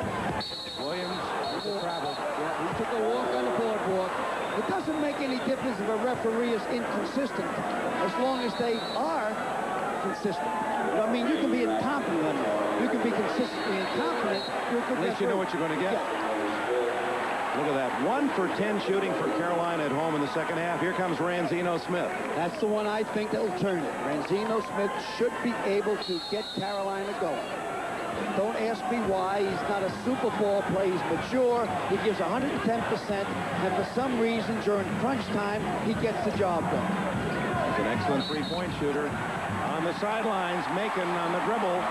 Williams with the travel. Yeah, he took a walk on the boardwalk. It doesn't make any difference if a referee is inconsistent, as long as they are consistent. I mean, you can be incompetent. You can be consistently incompetent. At least you know what you're going to get. Yeah. Look at that. 1 for 10 shooting for Carolina at home in the second half. Here comes Ranzino Smith. That's the one I think that will turn it. Ranzino Smith should be able to get Carolina going. Don't ask me why. He's not a super ball player. He's mature. He gives 110%. And for some reason, during crunch time, he gets the job done. He's an excellent three-point shooter. On the sidelines, Macon on the dribble.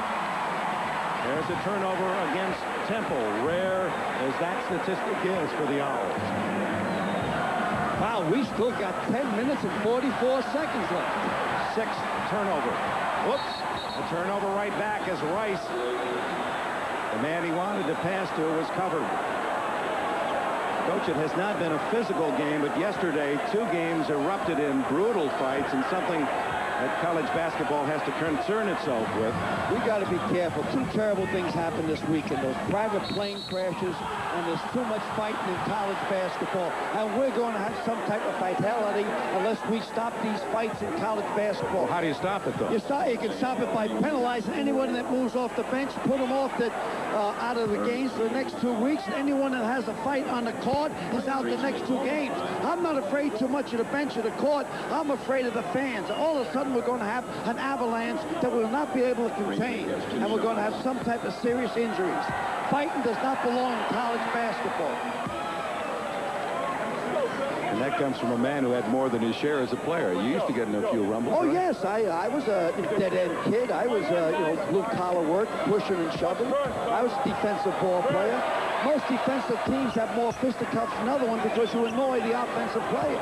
There's a turnover against Temple. Rare as that statistic is for the Owls. Wow, we still got 10 minutes and 44 seconds left. 6th turnover. Whoops. A turnover right back as Rice, the man he wanted to pass to, was covered. Coach, it has not been a physical game, but yesterday 2 games erupted in brutal fights, and something that college basketball has to concern itself with. We got to be careful. 2 terrible things happened this weekend. Those private plane crashes, and there's too much fighting in college basketball. And we're going to have some type of fatality unless we stop these fights in college basketball. Well, how do you stop it, though? You can stop it by penalizing anyone that moves off the bench, put them off out of the games for the next 2 weeks. Anyone that has a fight on the court is out the next 2 games. I'm not afraid too much of the bench or the court. I'm afraid of the fans. All of a sudden, we're going to have an avalanche that we'll not be able to contain, and we're going to have some type of serious injuries. Fighting does not belong in college basketball. And that comes from a man who had more than his share as a player. You used to get in a few rumbles. Oh, right? yes, I was a dead-end kid. I was, blue-collar work, pushing and shoving. I was a defensive ball player. Most defensive teams have more fisticuffs than other ones because you annoy the offensive players.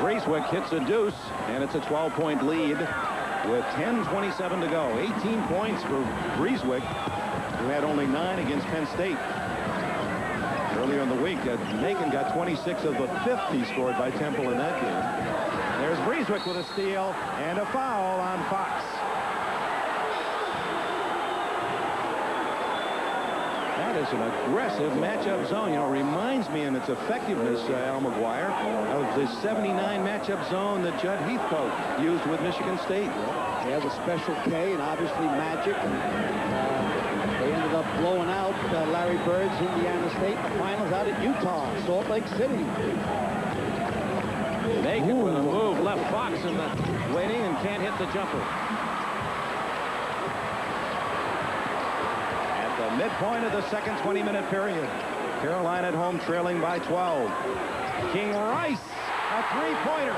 Breeswick hits a deuce, and it's a 12-point lead with 10:27 to go. 18 points for Breeswick, who had only 9 against Penn State. Earlier in the week, Macon got 26 of the 50 scored by Temple in that game. There's Breeswick with a steal and a foul on Fox. That is an aggressive matchup zone. You know, it reminds me in its effectiveness, Al McGuire, of the 79 matchup zone that Judd Heathcote used with Michigan State. They have a Special K and obviously Magic. They ended up blowing out Larry Bird's Indiana State in the finals out at Utah, Salt Lake City. Macon with a move, left Fox in the waiting and can't hit the jumper. The midpoint of the second 20-minute period. Carolina at home trailing by 12. King Rice, a three-pointer.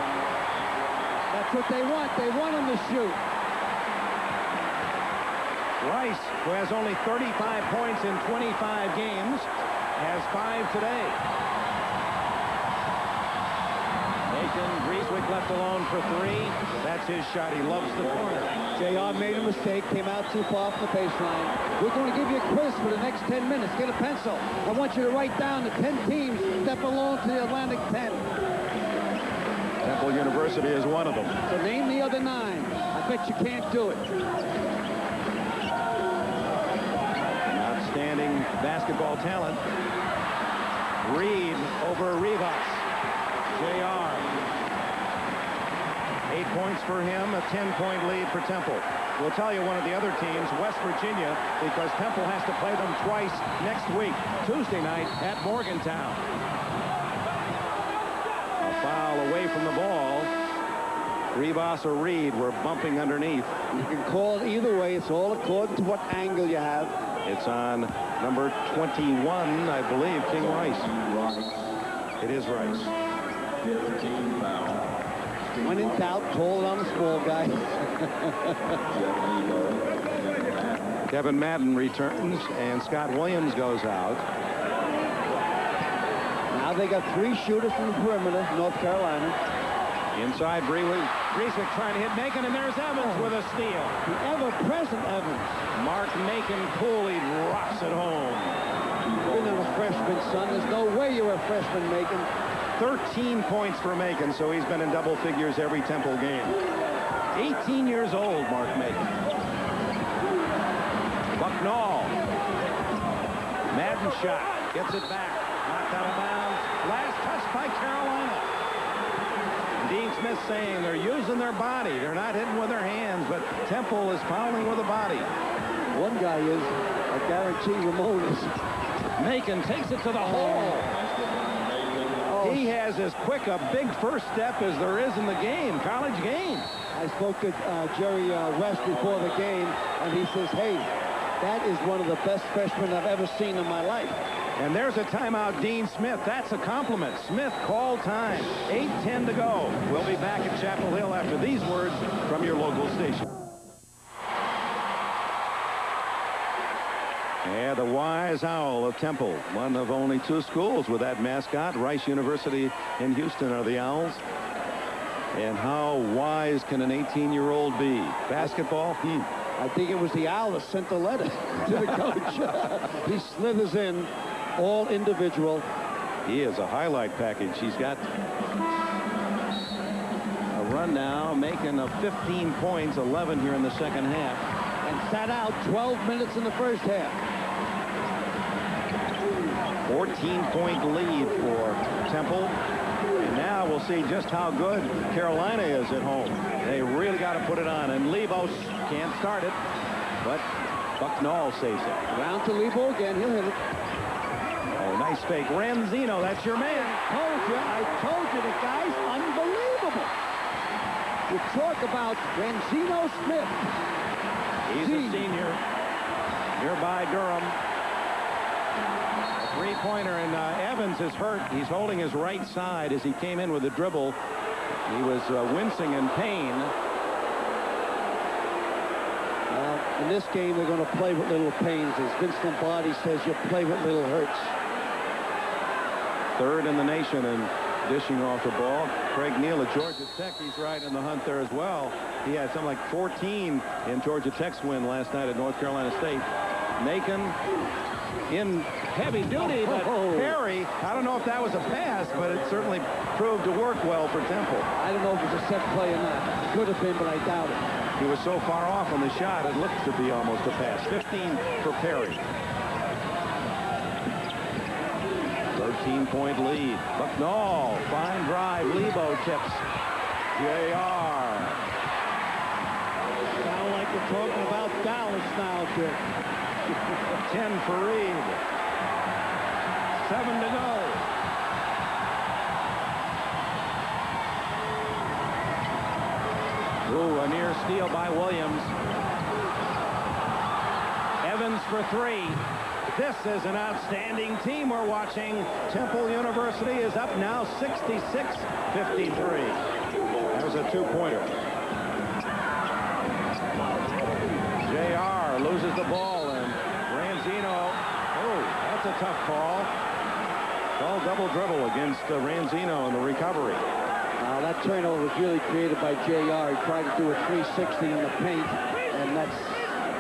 That's what they want. They want him to shoot. Rice, who has only 35 points in 25 games, has 5 today. Grieswick left alone for 3. That's his shot. He loves the corner. JR made a mistake, came out too far from the baseline. We're going to give you a quiz for the next 10 minutes. Get a pencil. I want you to write down the 10 teams that belong to the Atlantic 10. Temple University is one of them. So name the other 9. I bet you can't do it. Outstanding basketball talent. Reed over Rivas. JR. 8 points for him, a 10-point lead for Temple. We'll tell you one of the other teams, West Virginia, because Temple has to play them twice next week. Tuesday night at Morgantown. A foul away from the ball. Rivas or Reed were bumping underneath. You can call it either way. It's all according to what angle you have. It's on number 21, I believe, King Rice. It is Rice. 15 foul. When in doubt, call it on the small guy. Kevin Madden returns, and Scott Williams goes out. Now they got 3 shooters from the perimeter, North Carolina. Inside, Grieswick trying to hit Macon, and there's Evans with a steal. The ever-present Evans. Mark Macon coolly rocks it home. You're not a freshman, son. There's no way you're a freshman, Macon. 13 points for Macon, so he's been in double figures every Temple game. 18 years old, Mark Macon. Bucknall. Madden shot. Gets it back. Knocked out of bounds. Last touch by Carolina. Dean Smith saying they're using their body. They're not hitting with their hands, but Temple is fouling with a body. One guy is, I guarantee Ramon is. Macon takes it to the hole. He has as quick a big first step as there is in the game, college game. I spoke to Jerry West before the game, and he says, hey, that is one of the best freshmen I've ever seen in my life. And there's a timeout, Dean Smith. That's a compliment. Smith called time. 8:10 to go. We'll be back at Chapel Hill after these words from your local station. Yeah, the Wise Owl of Temple, one of only 2 schools with that mascot. Rice University in Houston are the Owls. And how wise can an 18-year-old be? Basketball? I think it was the Owl that sent the letter to the coach. He slithers in, all individual. He is a highlight package. He's got a run now, making a 15 points, 11 here in the second half. And sat out 12 minutes in the first half. 14-point lead for Temple. And now we'll see just how good Carolina is at home. They really got to put it on. And Lebos can't start it, but Bucknall saves it. Round to Lebo again. He'll hit it. Oh, nice fake. Ranzino, that's your man. I told you, the guy's unbelievable. You talk about Ranzino Smith. He's a senior. Nearby Durham. A three-pointer, and Evans is hurt. He's holding his right side as he came in with a dribble. He was wincing in pain. In this game, they're going to play with little pains. As Vince Lombardi says, you play with little hurts. Third in the nation in dishing off the ball. Craig Neal at Georgia Tech, he's right in the hunt there as well. He had something like 14 in Georgia Tech's win last night at North Carolina State. Macon in heavy duty, but Perry, I don't know if that was a pass, but it certainly proved to work well for Temple. I don't know if it was a set play or not. It could have been, but I doubt it. He was so far off on the shot, it looked to be almost a pass. 15 for Perry. 13-point lead. Bucknall, fine drive. Lebo tips. JR. Sound like we're talking about Dallas now, Dick. 10 for Reed. 7 to go. Ooh, a near steal by Williams. Evans for 3. This is an outstanding team we're watching. Temple University is up now 66-53. That was a two-pointer. JR loses the ball, and Ranzino, oh, that's a tough call. Well, double dribble against Ranzino in the recovery. That turnover was really created by JR. He tried to do a 360 in the paint, and that's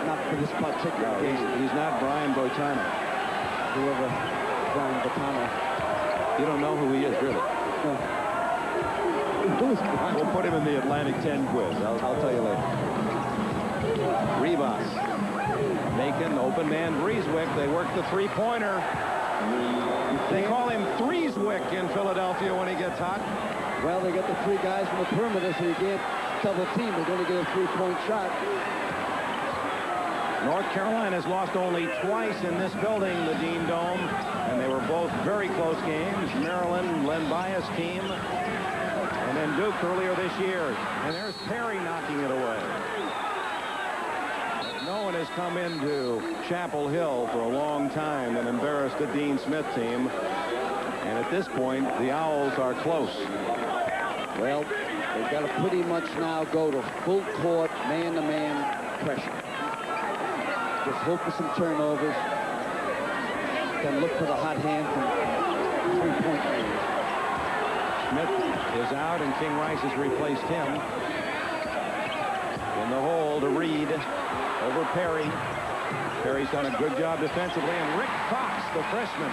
not for this particular game. He's not Brian Boitano. Whoever Brian Boitano. You don't know who he is, really? No. We'll put him in the Atlantic 10 quiz. I'll tell you later. Rivas. Macon, open man, Breezewick. They work the three-pointer. They call him Threeswick in Philadelphia when he gets hot. Well, they got the three guys from the perimeter, so you can't double team. They're going to get a three-point shot. North Carolina has lost only twice in this building, the Dean Dome, and they were both very close games. Maryland, Len Bias team, and then Duke earlier this year. And there's Perry knocking it away. No one has come into Chapel Hill for a long time and embarrassed the Dean Smith team. And at this point, the Owls are close. Well, they've got to pretty much now go to full court, man-to-man pressure. Just hope for some turnovers. Then look for the hot hand from three-point range. Smith is out, and King Rice has replaced him. In the hole to Reed over Perry. Perry's done a good job defensively, and Rick Fox, the freshman,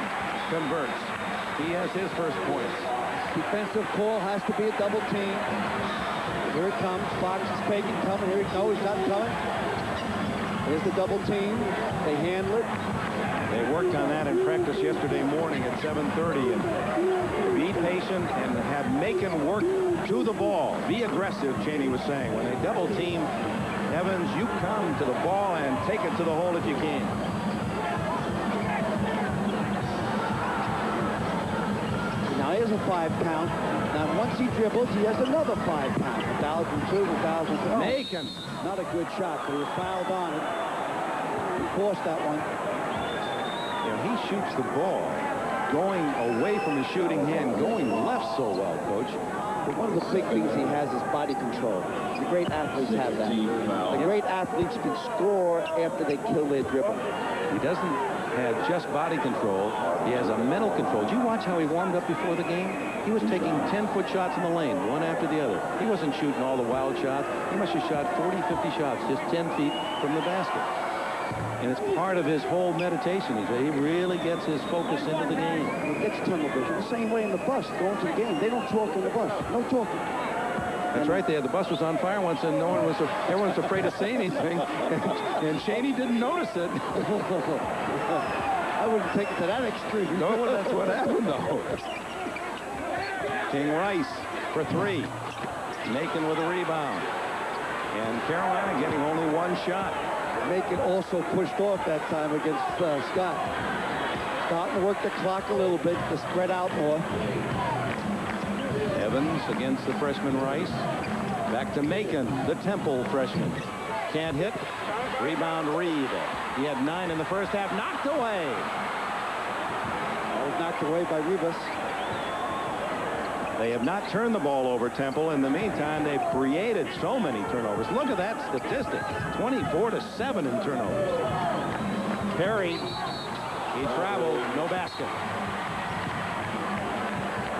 converts. He has his first points. Defensive call has to be a double team. Here it comes. Fox is faking coming. Here it goes. He's not coming. Here's the double team. They handle it. They worked on that in practice yesterday morning at 7:30. And be patient and have Macon work to the ball. Be aggressive, Chaney was saying. When they double team Evans, you come to the ball and take it to the hole if you can. Now here's a 5 count. Now once he dribbles, he has another 5 count. 1,002, 1,003. Macon. Not a good shot, but he was fouled on it. He forced that one. You know, he shoots the ball going away from his shooting hand, going left so well, Coach. But one of the big things he has is body control. The great athletes have that. The great athletes can score after they kill their dribble. He doesn't have just body control. He has a mental control. Did you watch how he warmed up before the game? He was taking 10-foot shots in the lane, one after the other. He wasn't shooting all the wild shots. He must have shot 40, 50 shots just 10 feet from the basket. And it's part of his whole meditation. He really gets his focus into the game. He gets tunnel vision. The same way in the bus, going to the game. They don't talk in the bus. No talking. That's right. The bus was on fire once, and everyone was afraid to say anything. And Chaney didn't notice it. I wouldn't take it to that extreme. No, that's what happened, though. King Rice for 3. Macon with a rebound. And Carolina getting only one shot. Macon also pushed off that time against Scott. Starting to work the clock a little bit to spread out more. Evans against the freshman Rice. Back to Macon, the Temple freshman. Can't hit. Rebound Reed. He had 9 in the first half. Knocked away. That was knocked away by Rivas. They have not turned the ball over, Temple. In the meantime, they've created so many turnovers. Look at that statistic. 24-7 in turnovers. Perry, he traveled, no basket.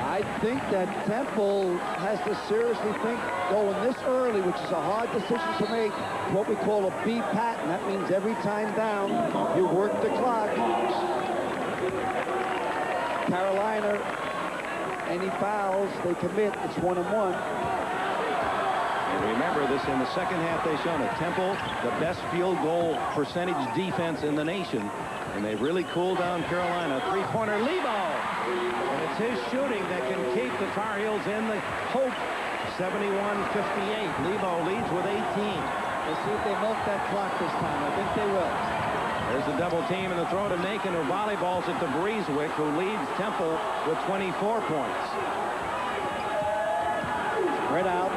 I think that Temple has to seriously think going this early, which is a hard decision to make, what we call a B pattern. That means every time down, you work the clock. Carolina, any fouls they commit, it's 1-on-1. And remember this, in the second half they've shown it. Temple, the best field goal percentage defense in the nation. And they've really cooled down Carolina. Three-pointer, Lebo. And it's his shooting that can keep the Tar Heels in the hope. 71-58. Lebo leads with 18. Let's see if they milk that clock this time. I think they will. There's the double team and the throw to Macon, who volleyballs it to Breezewick, who leads Temple with 24 points. Spread out.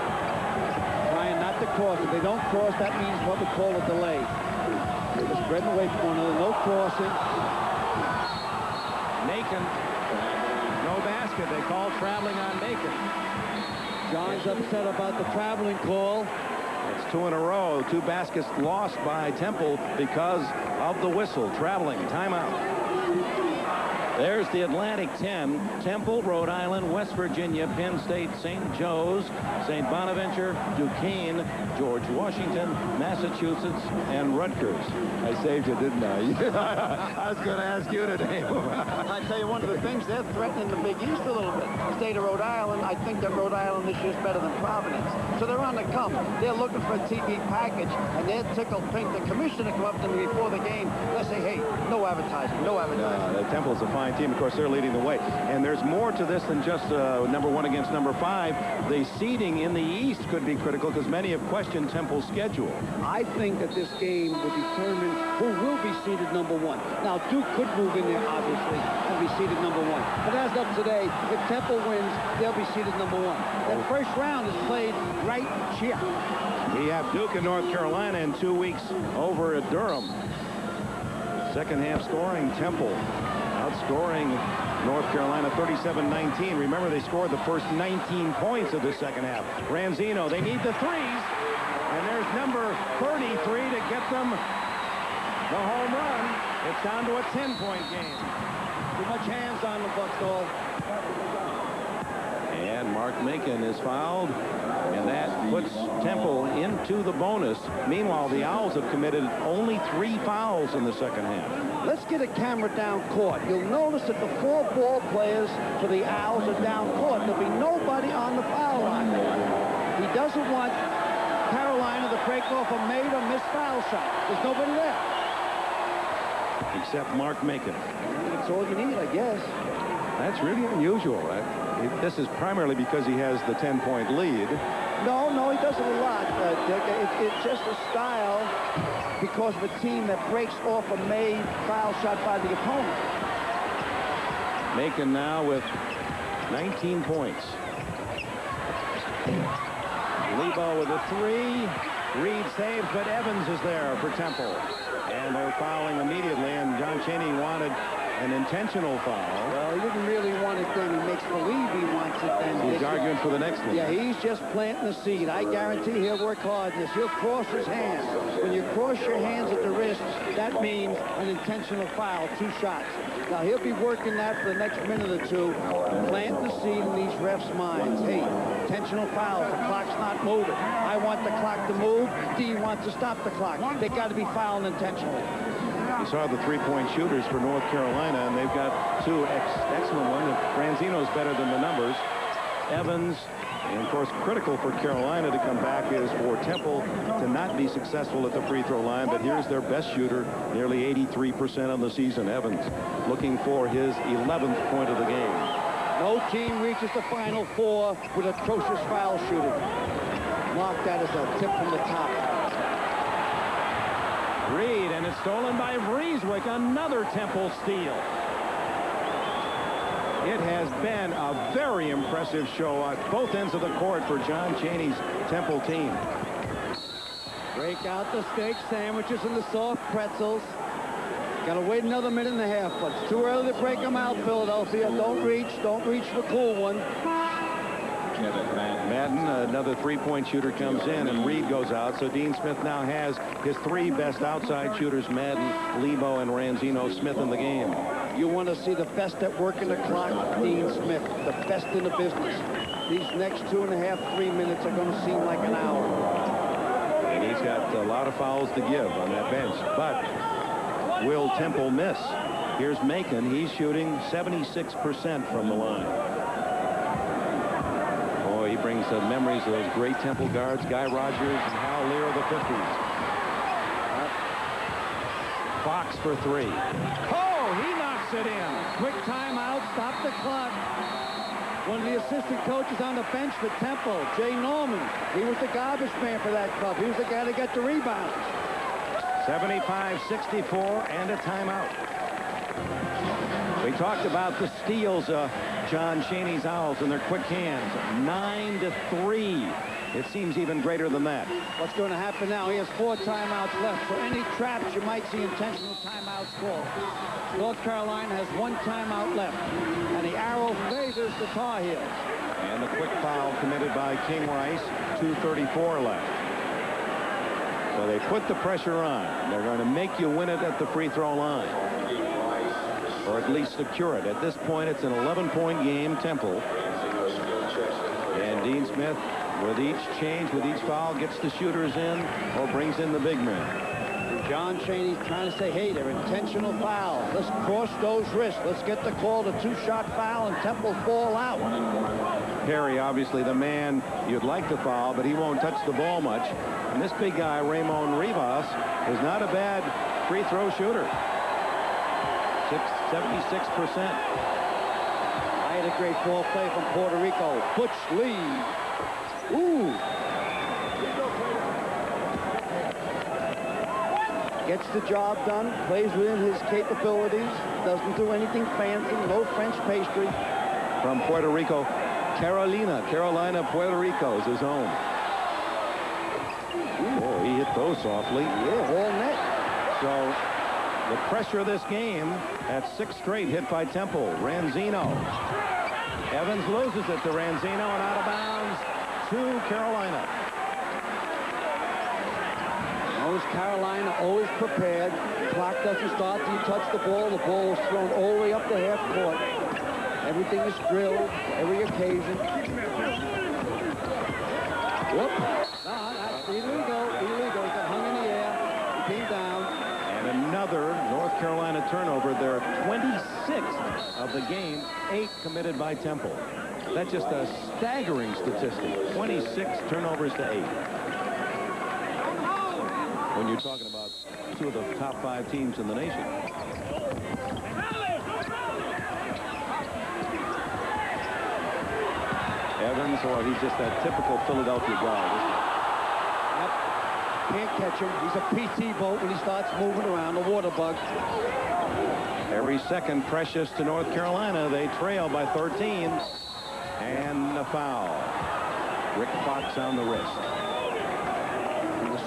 Trying not to cross. If they don't cross, that means what we call a delay. They're spreading away from one another. No crossing. Macon, no basket. They call traveling on Macon. John's upset about the traveling call. It's 2 in a row. 2 baskets lost by Temple because of the whistle. Traveling. Timeout. There's the Atlantic 10. Temple, Rhode Island, West Virginia, Penn State, St. Joe's, St. Bonaventure, Duquesne, George Washington, Massachusetts, and Rutgers. I saved you, didn't I? I was going to ask you to name them. I tell you, one of the things, they're threatening the Big East a little bit. The state of Rhode Island, I think that Rhode Island this year is better than Providence. So they're on the come. They're looking for a TV package, and they're tickled pink. The commissioner come up to me before the game. They say, hey, no advertising, no advertising. The Temple's a fine team. Of course, they're leading the way. And there's more to this than just number 1 against number 5. The seeding in the East could be critical because many have questioned Temple's schedule. I think that this game will determine who will be seeded number 1. Now, Duke could move in there, obviously, and be seeded number 1. But as of today, if Temple wins, they'll be seeded number 1. That first round is played right here. We have Duke in North Carolina in 2 weeks over at Durham. Second half scoring, Temple outscoring North Carolina 37-19. Remember, they scored the first 19 points of the second half. Ranzino, they need the threes. And there's number 33 to get them the home run. It's down to a 10-point game. Too much hands on the Buckstall. And Mark Macon is fouled, and that puts Temple into the bonus. Meanwhile, the Owls have committed only 3 fouls in the second half. Let's get a camera down court. You'll notice that the 4 ball players for the Owls are down court. There'll be nobody on the foul line. He doesn't want Carolina to break off a made or missed foul shot. There's nobody there. Except Mark Macon. That's all you need, I guess. That's really unusual, right? This is primarily because he has the 10-point lead. No, he does it a lot. It's just a style because of a team that breaks off a made foul shot by the opponent. Macon now with 19 points. Lebo with a 3. Reed saves, but Evans is there for Temple. And they're fouling immediately, and John Chaney wanted an intentional foul. Well, he didn't really want it then. He makes believe he wants it then. He's arguing for the next one. Yeah, he's just planting the seed. I guarantee he'll work hard in this. He'll cross his hands. When you cross your hands at the wrists, that means an intentional foul, 2 shots. Now, he'll be working that for the next minute or 2, planting the seed in these refs' minds. Hey, intentional fouls. The clock's not moving. I want the clock to move. D wants to stop the clock. They got to be fouling intentionally. You saw the 3-point shooters for North Carolina, and they've got 2 excellent ones. Ranzino's better than the numbers. Evans, and of course, critical for Carolina to come back is for Temple to not be successful at the free throw line. But here's their best shooter, nearly 83% on the season. Evans looking for his 11th point of the game. No team reaches the Final Four with atrocious foul shooting. Mark that as a tip from the top. Reed, and it's stolen by Vreeswijk, another Temple steal. It has been a very impressive show at both ends of the court for John Chaney's Temple team. Break out the steak sandwiches and the soft pretzels. Got to wait another minute and a half, but it's too early to break them out, Philadelphia. Don't reach for the cool one. Madden, another 3-point shooter, comes in, and Reed goes out. So Dean Smith now has his 3 best outside shooters, Madden, Lebo, and Ranzino. Smith in the game. You want to see the best at working the clock, Dean Smith, the best in the business. These next 2.5, 3 minutes are going to seem like an hour. And he's got a lot of fouls to give on that bench. But will Temple miss? Here's Macon. He's shooting 76% from the line. He brings memories of those great Temple guards, Guy Rogers and Hal Lear of the 50s. Fox for 3. Oh, he knocks it in. Quick timeout, stop the clock. One of the assistant coaches on the bench for Temple, Jay Norman. He was the garbage man for that club. He was the guy that got the rebounds. 75-64 and a timeout. We talked about the steals, John Chaney's Owls and their quick hands. 9-3. It seems even greater than that. What's going to happen now? He has 4 timeouts left. So any traps, you might see intentional timeouts called. North Carolina has 1 timeout left. And the arrow favors the Tar Heels. And the quick foul committed by King Rice. 2:34 left. So they put the pressure on. They're going to make you win it at the free throw line. or at least secure it. At this point, it's an 11-point game, Temple. And Dean Smith, with each change, with each foul, gets the shooters in or brings in the big men. John Chaney's trying to say, hey, they're intentional fouls. Let's cross those wrists. Let's get the call, the two-shot foul, and Temple fall out. Perry, obviously the man you'd like to foul, but he won't touch the ball much. And this big guy, Ramon Rivas, is not a bad free throw shooter. 76%. I had a great ball play from Puerto Rico. Butch Lee. Ooh. Gets the job done, plays within his capabilities, doesn't do anything fancy, no French pastry. From Puerto Rico, Carolina, Puerto Rico is his home. Oh, he hit those softly. Yeah, all net. So the pressure of this game at 6 straight hit by Temple. Ranzino. Evans loses it to Ranzino and out of bounds to Carolina. Always Carolina, always prepared. The clock doesn't start till you touch the ball. The ball is thrown all the way up the half court. Everything is drilled for every occasion. Whoop. No, that's illegal. Illegal. It got hung in the air. It came down. And another North Carolina turnover. Their 26th of the game, 8 committed by Temple. That's just a staggering statistic. 26 turnovers to 8. When you're talking about 2 of the top 5 teams in the nation. Evans, or he's just that typical Philadelphia guy. Yep. Can't catch him. He's a PT boat when he starts moving around, a water bug. Every second precious to North Carolina. They trail by 13. And a foul. Rick Fox on the wrist.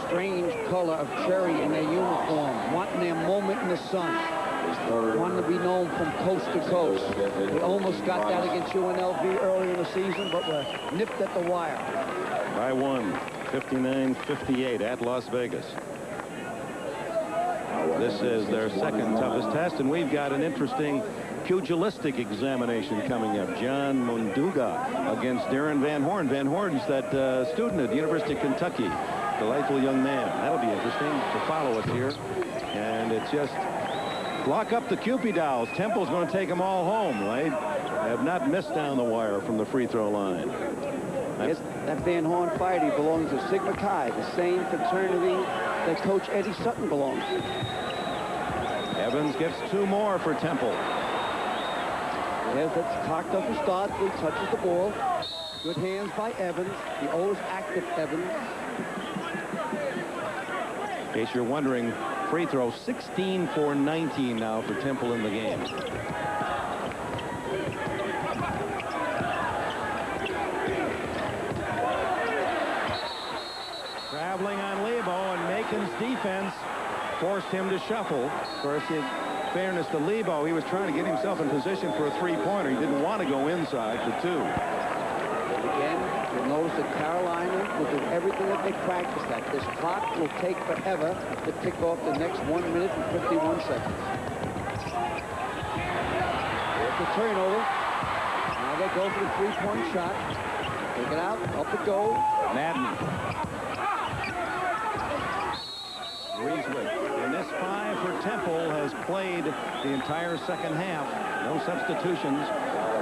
Strange color of cherry in their uniform, wanting their moment in the sun, wanting to be known from coast to coast. We almost got that against UNLV early in the season, but we're nipped at the wire. By 1, 59-58 at Las Vegas. This is their second toughest test, and we've got an interesting pugilistic examination coming up. John Munduga against Darren Van Horn. Van Horn's that student at the University of Kentucky. Delightful young man. That'll be interesting to follow us here. And it's just lock up the Cupid Dolls. Temple's going to take them all home, right? Have not missed down the wire from the free throw line. That Van Horn fighter belongs to Sigma Chi, the same fraternity that Coach Eddie Sutton belongs to. Evans gets 2 more for Temple. Yes, that clock doesn't start till he touches the ball. Good hands by Evans, the always active Evans. In case you're wondering, free throw 16 for 19 now for Temple in the game. Traveling on Lebo, and Macon's defense forced him to shuffle. Of course, in fairness to Lebo, he was trying to get himself in position for a three-pointer. He didn't want to go inside for 2. Again, you'll notice that Carolina will do everything that they practice at. This clock will take forever to tick off the next 1 minute and 51 seconds. Here's the turnover. Now they go for the three-point shot. Take it out, up it goes. Madden. Rieswick. And this 5 for Temple has played the entire second half. No substitutions.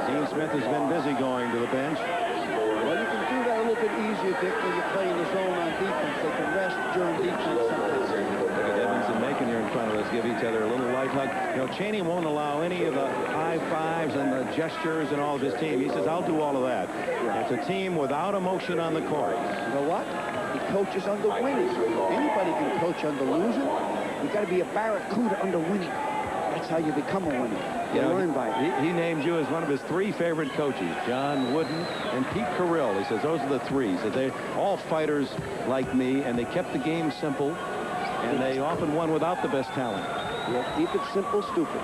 Dean Smith has been busy going to the bench. Well, you can do that a little bit easier, Dick, when you're playing the zone on defense. They can rest during defense sometimes. Look at Evans and Macon here in front of us. Give each other a little light hug. You know, Chaney won't allow any of the high fives and the gestures and all of his team. He says, I'll do all of that. It's a team without emotion on the court. You know what? He coaches under winning. Anybody can coach under losing. You got to be a barracuda under winning. That's how you become a winner. You learn by it. He named you as one of his 3 favorite coaches, John Wooden and Pete Carrill. He says those are the 3. He said they're all fighters like me, and they kept the game simple, and they often won without the best talent. Yeah, keep it simple, stupid.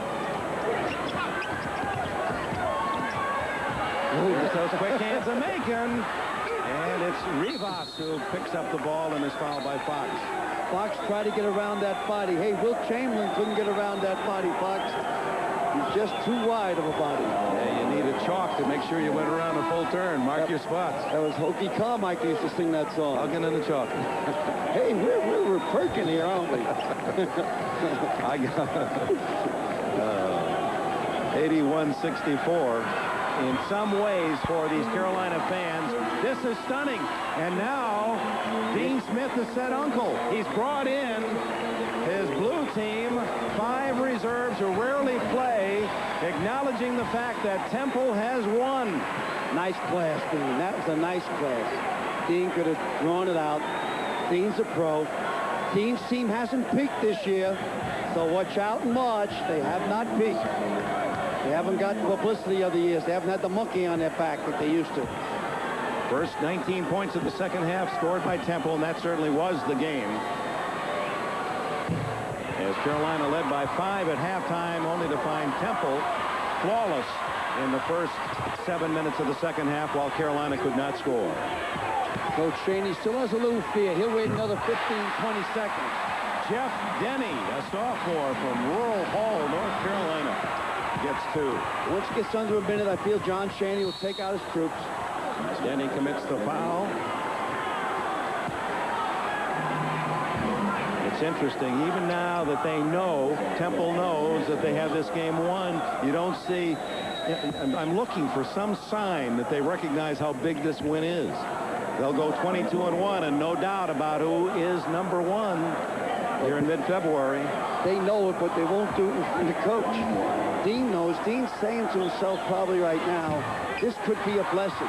There's those quick hands of Macon. And it's Rivas who picks up the ball and is fouled by Fox. Fox tried to get around that body. Hey, Wilt Chamberlain couldn't get around that body, Fox. He's just too wide of a body. Yeah, you need a chalk to make sure you went around a full turn. Mark your spots. That was Hokie Carmichael used to sing that song. I'll get in the chalk. Hey, we're perking here, aren't we? I got 81-64. In some ways, for these Carolina fans, this is stunning. And now, Dean Smith has said uncle. He's brought in his blue team, 5 reserves who rarely play, acknowledging the fact that Temple has won. Nice class, Dean. That was a nice class. Dean could have drawn it out. Dean's a pro. Dean's team hasn't peaked this year, so watch out in March. They have not peaked. They haven't got the publicity of the years. They haven't had the monkey on their back that they used to. First 19 points of the second half scored by Temple, and that certainly was the game. As Carolina led by 5 at halftime, only to find Temple flawless in the first 7 minutes of the second half, while Carolina could not score. Coach Chaney still has a little fear. He'll wait another 15, 20 seconds. Jeff Denny, a sophomore from Rural Hall, North Carolina, gets 2. Once it gets under a minute, I feel John Chaney will take out his troops. Denny commits the foul. It's interesting, even now that they know, Temple knows that they have this game won, you don't see, I'm looking for some sign that they recognize how big this win is. They'll go 22-1, and no doubt about who is number 1 here in mid-February. They know it, but they won't do it in front of the coach. Dean knows. Dean's saying to himself probably right now, this could be a blessing.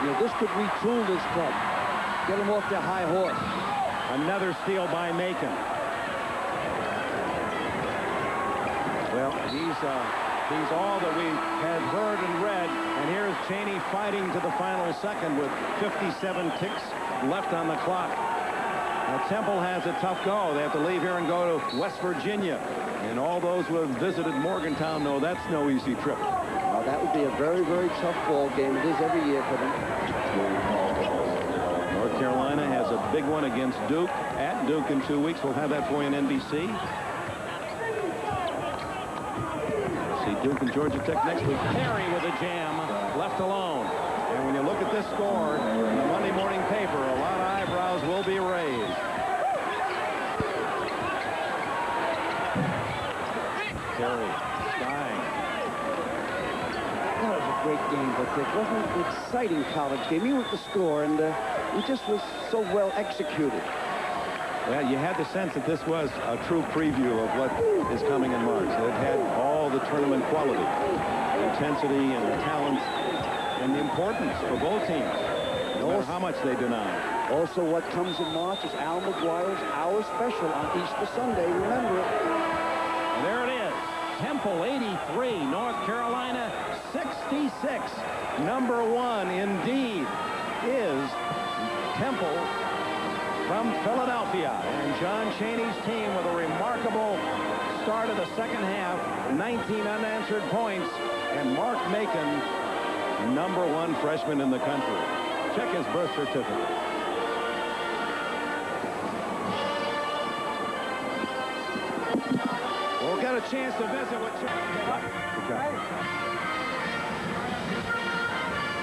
You know, this could retool this club. Get them off their high horse. Another steal by Macon. Well, he's all that we had heard and read, and here's Chaney fighting to the final second with 57 ticks left on the clock. Now, Temple has a tough go. They have to leave here and go to West Virginia, and all those who have visited Morgantown know that's no easy trip. That would be a very, very tough ball game. It is every year for them. North Carolina has a big one against Duke, at Duke in 2 weeks. We'll have that for you on NBC. See Duke and Georgia Tech next week. Perry with a jam, left alone. And when you look at this score in the Monday morning paper, a lot of eyebrows will be raised. Perry, Stein. That was a great game, but it wasn't an exciting college game. Even with the score, and it just was so well executed. Well, you had the sense that this was a true preview of what is coming in March. It had all the tournament quality, the intensity and the talent and the importance for both teams, no matter how much they deny. Also, what comes in March is Al McGuire's Hour Special on Easter Sunday. Remember it. And there it is. Temple 83, North Carolina 66. Number 1 indeed is Temple from Philadelphia. And John Chaney's team with a remarkable start of the second half, 19 unanswered points, and Mark Macon, number 1 freshman in the country. Check his birth certificate. We'll get a chance to visit with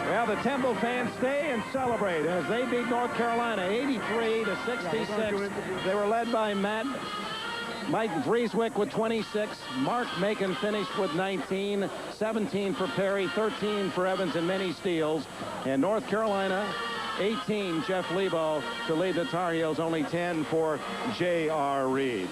Well, the Temple fans stay and celebrate as they beat North Carolina 83-66. They were led by Mike Vrieswick with 26. Mark Macon finished with 19, 17 for Perry, 13 for Evans, and many steals. And North Carolina, 18, Jeff Lebo to lead the Tar Heels, only 10 for J.R. Reed.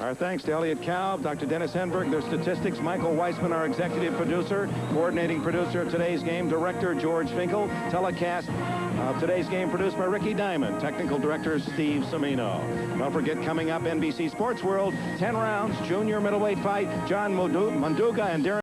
Our thanks to Elliot Kalb, Dr. Dennis Henberg, their statistics, Michael Weissman, our executive producer, coordinating producer of today's game, director George Finkel, telecast of today's game produced by Ricky Diamond, technical director Steve Semino. Don't forget, coming up, NBC Sports World, 10 rounds, junior middleweight fight, John Munduga and Darren